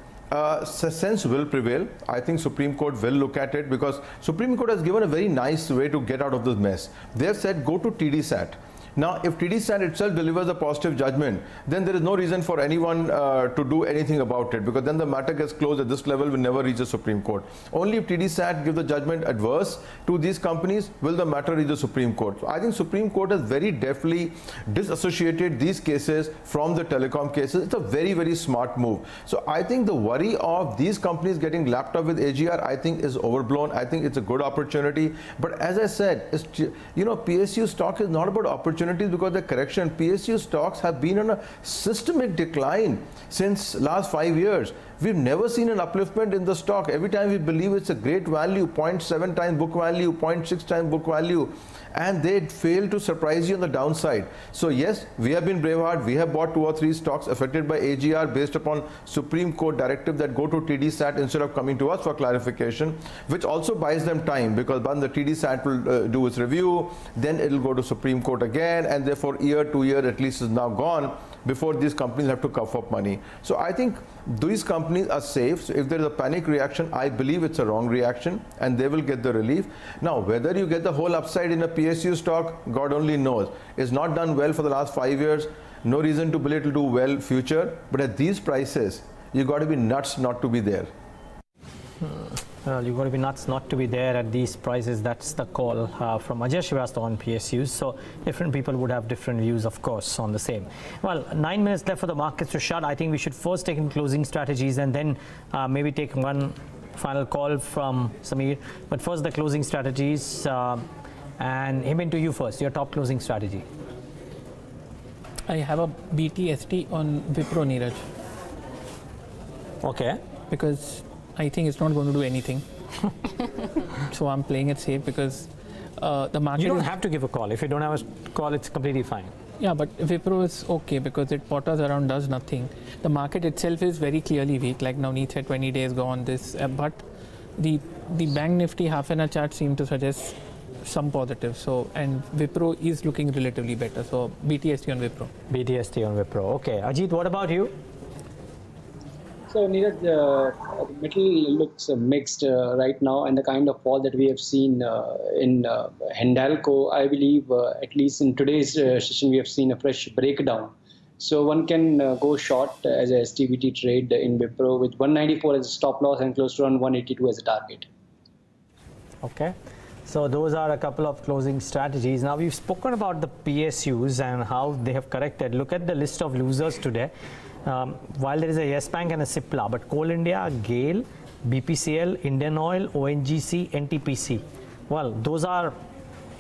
sense will prevail. I think Supreme Court will look at it because Supreme Court has given a very nice way to get out of this mess. They have said go to TDSAT. Now, if TDSAT itself delivers a positive judgment, then there is no reason for anyone to do anything about it, because then the matter gets closed at this level, will never reach the Supreme Court. Only if TDSAT gives the judgment adverse to these companies will the matter reach the Supreme Court. So I think Supreme Court has very deftly disassociated these cases from the telecom cases. It's a very, very smart move. So I think the worry of these companies getting lapped up with AGR, I think is overblown. I think it's a good opportunity. But as I said, PSU stock is not about opportunity, because the correction, PSU stocks have been on a systemic decline since last 5 years. We've never seen an upliftment in the stock. Every time we believe it's a great value, 0.7 times book value, 0.6 times book value, and they fail to surprise you on the downside. So yes, we have been braveheart. We have bought 2 or 3 stocks affected by AGR based upon Supreme Court directive that go to TDSAT instead of coming to us for clarification, which also buys them time, because when the TDSAT will do its review, then it will go to Supreme Court again, and therefore year to year at least is now gone before these companies have to cough up money. So I think these companies are safe. So if there is a panic reaction, I believe it's a wrong reaction and they will get the relief. Now, whether you get the whole upside in a PSU stock, God only knows. It's not done well for the last 5 years. No reason to believe it will do well future. But at these prices, you got to be nuts not to be there. Well, you've got to be nuts not to be there at these prices. That's the call from Ajay Srivastava on PSUs. So different people would have different views, of course, on the same. Well, 9 minutes left for the markets to shut. I think we should first take in closing strategies and then maybe take one final call from Samir. But first, the closing strategies. And Hemant, to you first, your top closing strategy. I have a BTST on Wipro, Neeraj. Okay. Because I think it's not going to do anything. So I'm playing it safe because the market... You don't have to give a call. If you don't have a call, it's completely fine. Yeah, but Wipro is okay because it potters around, does nothing. The market itself is very clearly weak, like Navneet said, 20 days gone, but the bank Nifty half-an-hour chart seemed to suggest some positive. So, and Wipro is looking relatively better. So BTST on Wipro. BTST on Wipro. Okay. Ajit, what about you? So, Neeraj, the metal looks mixed right now, and the kind of fall that we have seen in Hindalco, I believe, at least in today's session, we have seen a fresh breakdown. So, one can go short as a STVT trade in Wipro with 194 as a stop loss and close to around 182 as a target. Okay. So, those are a couple of closing strategies. Now, we've spoken about the PSUs and how they have corrected. Look at the list of losers today. While there is a Yes Bank and a Cipla, but Coal India, GAIL, BPCL, Indian Oil, ONGC, NTPC. Well, those are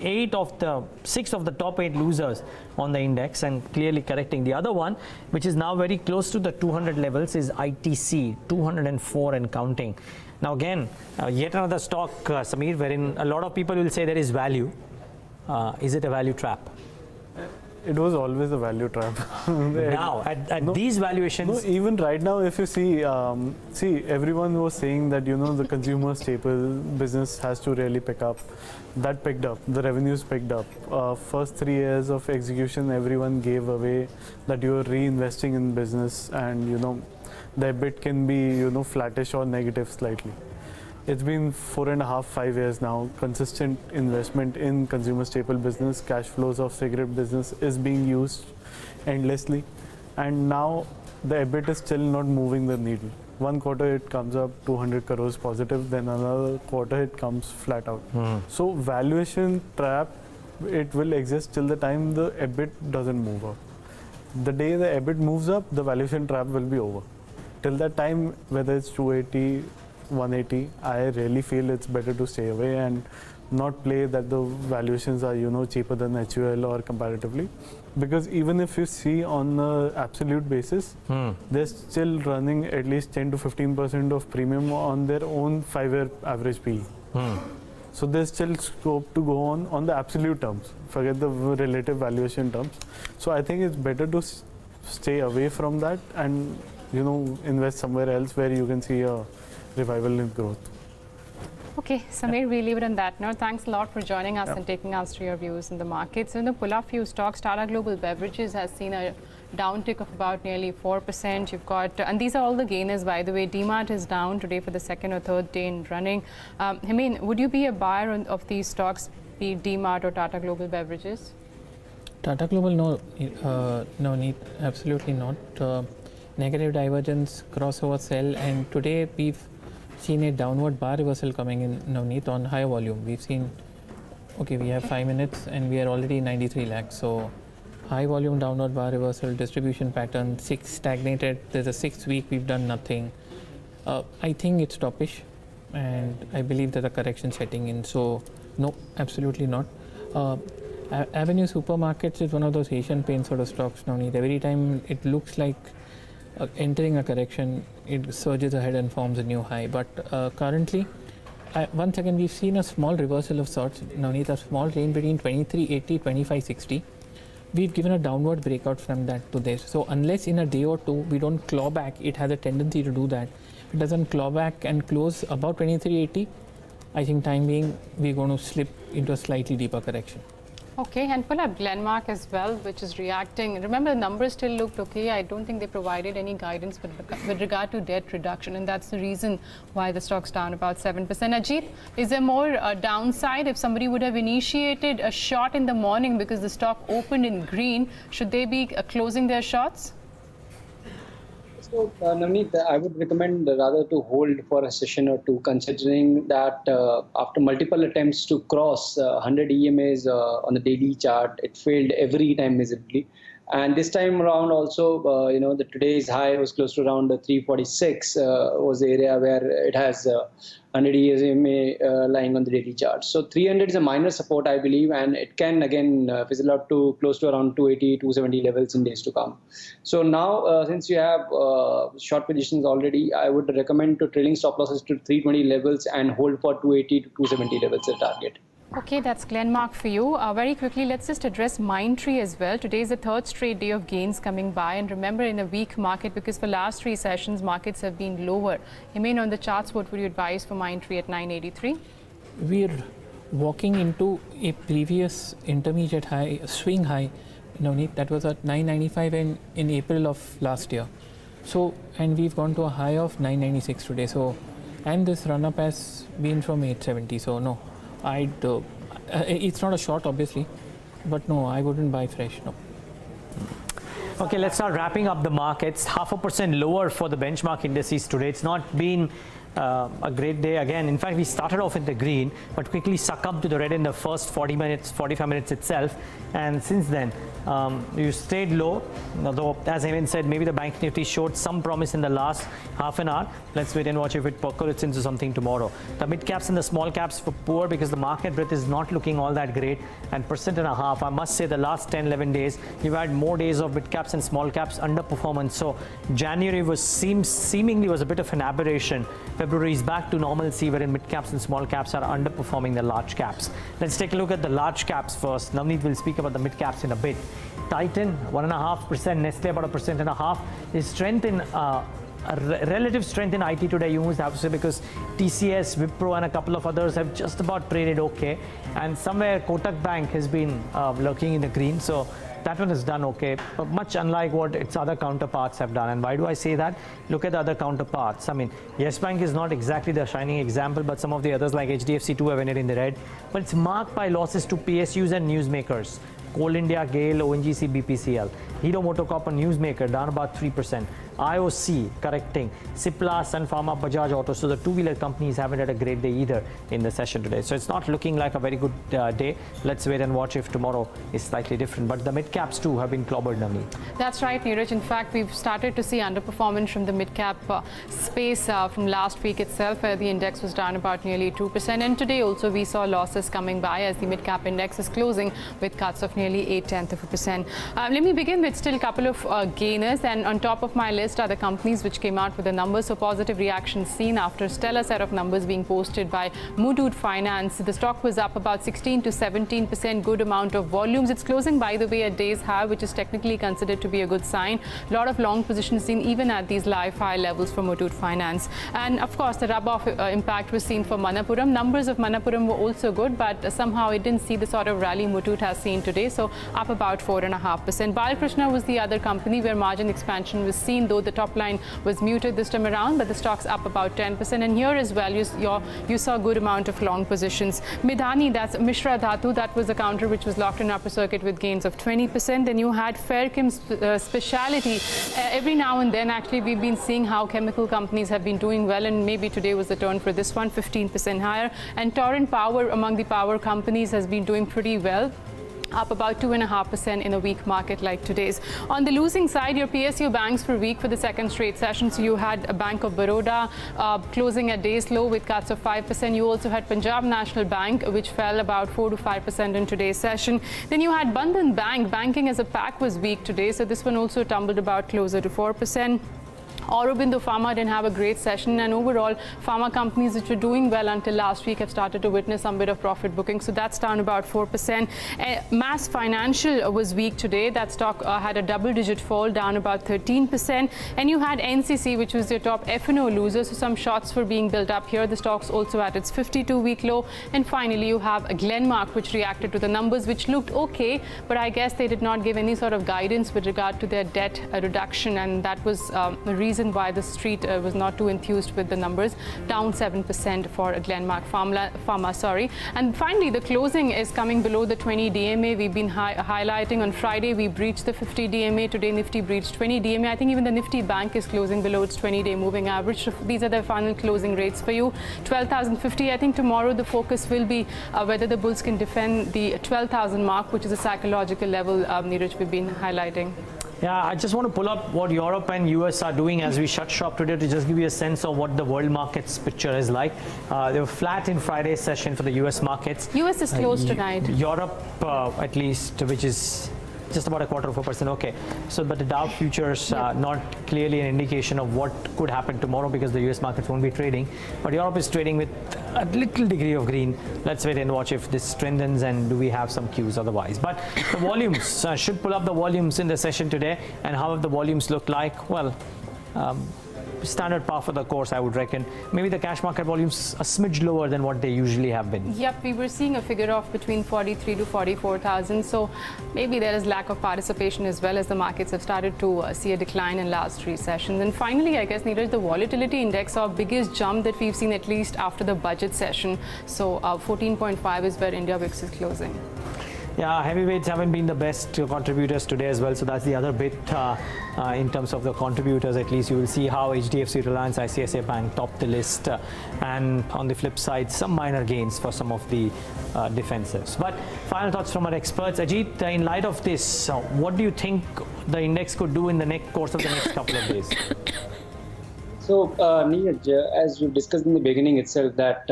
6 of the top 8 losers on the index and clearly correcting. The other one, which is now very close to the 200 levels, is ITC, 204 and counting. Now again, yet another stock, Samir, wherein a lot of people will say there is value. Is it a value trap? It was always a value trap. Now, at these valuations... No, even right now, if you see, everyone was saying that, the consumer staple business has to really pick up. That picked up. The revenues picked up. First 3 years of execution, everyone gave away that you are reinvesting in business and, the EBIT can be, flattish or negative slightly. It's been 4.5, 5 years now, consistent investment in consumer staple business, cash flows of cigarette business is being used endlessly. And now the EBIT is still not moving the needle. One quarter it comes up 200 crores positive, then another quarter it comes flat out. So valuation trap, it will exist till the time the EBIT doesn't move up. The day the EBIT moves up, the valuation trap will be over. Till that time, whether it's 280, 180, I really feel it's better to stay away and not play that the valuations are, cheaper than HUL or comparatively. Because even if you see on the absolute basis, they're still running at least 10 to 15% of premium on their own 5-year average PE. So there's still scope to go on the absolute terms, forget the relative valuation terms. So I think it's better to stay away from that and invest somewhere else where you can see a revival in growth. Okay, Samir, we leave it on that note. Thanks a lot for joining us and taking us through your views in the markets. In the pull-up few stocks, Tata Global Beverages has seen a downtick of about nearly 4%. You've got, and these are all the gainers, by the way. DMart is down today for the second or third day in running. Would you be a buyer of these stocks, be it DMart or Tata Global Beverages? Tata Global, no need, absolutely not. Negative divergence, crossover sell, and today we've seen a downward bar reversal coming in, Navneet, on higher volume. We've seen, we have 5 minutes and we are already 93 lakhs. So high volume downward bar reversal, distribution pattern, 6 stagnated. There's a 6th week, we've done nothing. I think it's toppish and I believe there's a correction setting in. So no, absolutely not. Avenue Supermarkets is one of those Asian paint sort of stocks, Navneet. Every time it looks like entering a correction, it surges ahead and forms a new high. But currently, once again, we've seen a small reversal of sorts. Navneet, a small range between 2380, 2560. We've given a downward breakout from that to this. So unless in a day or two we don't claw back, it has a tendency to do that. If it doesn't claw back and close about 2380, I think time being we're going to slip into a slightly deeper correction. Okay, and pull up Glenmark as well, which is reacting. Remember, the numbers still looked okay. I don't think they provided any guidance with regard to debt reduction, and that's the reason why the stock's down about 7%. Ajit, is there more downside? If somebody would have initiated a short in the morning because the stock opened in green, should they be closing their shorts? So, Navneet, I would recommend rather to hold for a session or two, considering that after multiple attempts to cross 100 EMAs on the daily chart, it failed every time miserably. And this time around also, the today's high was close to around 346 was the area where it has 100 EMA lying on the daily chart. So 300 is a minor support, I believe, and it can again fizzle out to close to around 280, 270 levels in days to come. So now, since you have short positions already, I would recommend to trailing stop losses to 320 levels and hold for 280 to 270 levels as target. Okay, that's Glenmark for you. Very quickly, let's just address Mindtree as well. Today is the third straight day of gains coming by. And remember, in a weak market, because for last 3 sessions, markets have been lower. On the charts, what would you advise for Mindtree at 983? We're walking into a previous intermediate high, swing high, that was at 995 in April of last year. So, and we've gone to a high of 996 today. So, and this run-up has been from 870. So, no. It's not a short, obviously, but no, I wouldn't buy fresh, no. Okay, let's start wrapping up the markets. 0.5% lower for the benchmark indices today. It's not been a great day again. In fact, we started off in the green, but quickly succumbed to the red in the first 45 minutes itself. And since then, you stayed low. Although, as Hemant said, maybe the bank Nifty showed some promise in the last half an hour. Let's wait and watch if it percolates into something tomorrow. The mid caps and the small caps were poor because the market breadth is not looking all that great. And 1.5%, I must say, the last 10-11 days, you've had more days of mid caps and small caps underperformance. So January was seemingly was a bit of an aberration. February is back to normalcy, wherein mid caps and small caps are underperforming the large caps. Let's take a look at the large caps first. Navneet will speak about the mid caps in a bit. Titan 1.5%, Nestle about 1.5%. Is strength in relative strength in IT today, you must have to say, because TCS, Wipro and a couple of others have just about traded okay, and somewhere Kotak Bank has been lurking in the green, so that one has done okay, but much unlike what its other counterparts have done. And why do I say that? Look at the other counterparts. I mean, Yes Bank is not exactly the shining example, but some of the others like HDFC too have ended in the red, but it's marked by losses to PSUs and newsmakers. Coal India, GAIL, ONGC, BPCL. Hero MotoCorp, a newsmaker, down about 3%. IOC correcting. Cipla, Sun Pharma, Bajaj Auto. So the two-wheeler companies haven't had a great day either in the session today. So it's not looking like a very good day. Let's wait and watch if tomorrow is slightly different. But the mid-caps too have been clobbered, Navneet. That's right, Neeraj. In fact, we've started to see underperformance from the mid-cap space from last week itself, where the index was down about nearly 2%. And today also we saw losses coming by as the mid-cap index is closing with cuts of nearly 0.8%. Let me begin with still a couple of gainers. And on top of my list are the companies which came out with the numbers. So positive reaction seen after a stellar set of numbers being posted by Muthoot Finance. The stock was up about 16 to 17%, good amount of volumes. It's closing, by the way, at day's high, which is technically considered to be a good sign. A lot of long positions seen even at these live high levels for Muthoot Finance. And of course, the rub-off impact was seen for Manappuram. Numbers of Manappuram were also good, but somehow it didn't see the sort of rally Muthoot has seen today. So up about 4.5%. Balkrishna was the other company where margin expansion was seen, though the top line was muted this time around, but the stock's up about 10%. And here as well, you saw a good amount of long positions. Midhani, that's Mishra Dhatu, that was a counter which was locked in upper circuit with gains of 20%. Then you had Fairchem Speciality. Every now and then, actually, we've been seeing how chemical companies have been doing well, and maybe today was the turn for this one, 15% higher. And Torrent Power, among the power companies, has been doing pretty well, up about 2.5% in a weak market like today's. On the losing side, your PSU banks were weak for the second straight session. So you had a Bank of Baroda closing at day's low with cuts of 5%. You also had Punjab National Bank, which fell about 4 to 5% in today's session. Then you had Bandhan Bank. Banking as a pack was weak today, so this one also tumbled about closer to 4%. Aurobindo Pharma didn't have a great session, and overall pharma companies which were doing well until last week have started to witness some bit of profit booking, so that's down about 4%. Mass Financial was weak today. That stock had a double-digit fall, down about 13%. And you had NCC, which was your top F&O loser, so some shots were being built up here. The stock's also at its 52-week low. And finally, you have Glenmark, which reacted to the numbers, which looked okay, but I guess they did not give any sort of guidance with regard to their debt reduction, and that was a reason why the street was not too enthused with the numbers, down 7% for Glenmark Pharma. And finally, the closing is coming below the 20 DMA. We've been highlighting on Friday, we breached the 50 DMA. Today, Nifty breached 20 DMA. I think even the Nifty Bank is closing below its 20-day moving average. So these are the final closing rates for you. 12,050. I think tomorrow the focus will be whether the bulls can defend the 12,000 mark, which is a psychological level, Neeraj, we've been highlighting. Yeah, I just want to pull up what Europe and US are doing as we shut shop today to just give you a sense of what the world markets picture is like. They were flat in Friday's session for the US markets. US is closed tonight. Europe, at least, which is just about 0.25%. Okay, so but the Dow futures not clearly an indication of what could happen tomorrow because the US markets won't be trading, but Europe is trading with a little degree of green. Let's wait and watch if this strengthens and do we have some cues otherwise. But the volumes should pull up the volumes in the session today. And how have the volumes looked like? Well, standard par for the course, I would reckon. Maybe the cash market volumes a smidge lower than what they usually have been. Yep, we were seeing a figure of between 43 to 44,000. So maybe there is lack of participation as well as the markets have started to see a decline in last three sessions. And finally, I guess, Neeraj, the volatility index saw biggest jump that we've seen at least after the budget session. So 14.5 is where India VIX is closing. Yeah, heavyweights haven't been the best contributors today as well. So that's the other bit in terms of the contributors. At least you will see how HDFC, Reliance, ICICI Bank topped the list. And on the flip side, some minor gains for some of the defensives. But final thoughts from our experts. Ajit, in light of this, what do you think the index could do in the course of the next couple of days? So, Neeraj, as we discussed in the beginning itself, that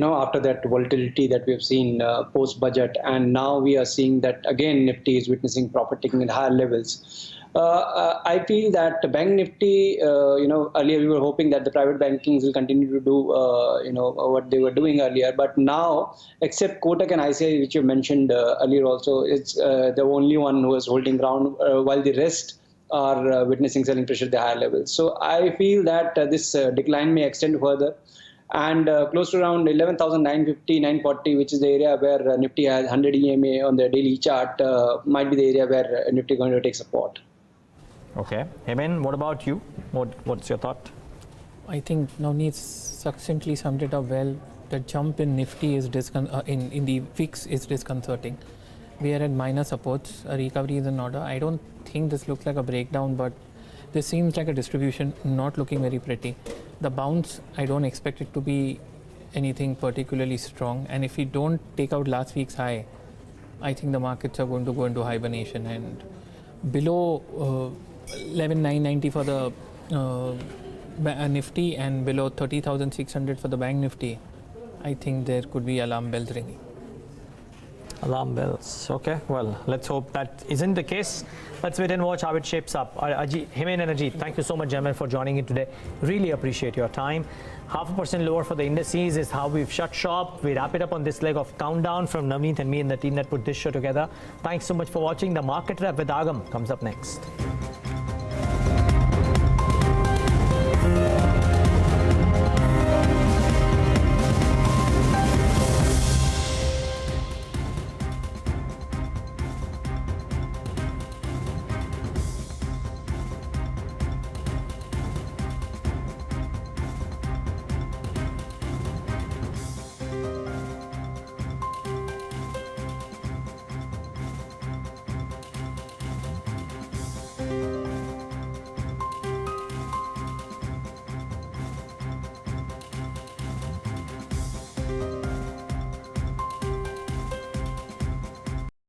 after that volatility that we have seen post-budget, and now we are seeing that again Nifty is witnessing profit taking at higher levels. I feel that Bank Nifty, earlier we were hoping that the private bankings will continue to do, what they were doing earlier. But now, except Kotak and ICICI, which you mentioned earlier also, it's the only one who is holding ground, while the rest are witnessing selling pressure at the higher levels. So I feel that this decline may extend further. And close to around 11,950, 940, which is the area where Nifty has 100 EMA on the daily chart, might be the area where Nifty is going to take support. Okay. Heyman, what about you? What's your thought? I think Navneet succinctly summed it up well. The jump in Nifty is in the VIX is disconcerting. We are at minor supports. A recovery is in order. I don't think this looks like a breakdown, but this seems like a distribution not looking very pretty. The bounce, I don't expect it to be anything particularly strong. And if we don't take out last week's high, I think the markets are going to go into hibernation. And below 11,990 for the Nifty and below 30,600 for the Bank Nifty, I think there could be alarm bells ringing. Alarm bells. Okay, well, let's hope that isn't the case. Let's wait and watch how it shapes up. Himen and Ajit, thank you so much, gentlemen, for joining in today. Really appreciate your time. 0.5% lower for the indices is how we've shut shop. We wrap it up on this leg of countdown from Navneet and me and the team that put this show together. Thanks so much for watching. The Market Wrap with Agam comes up next.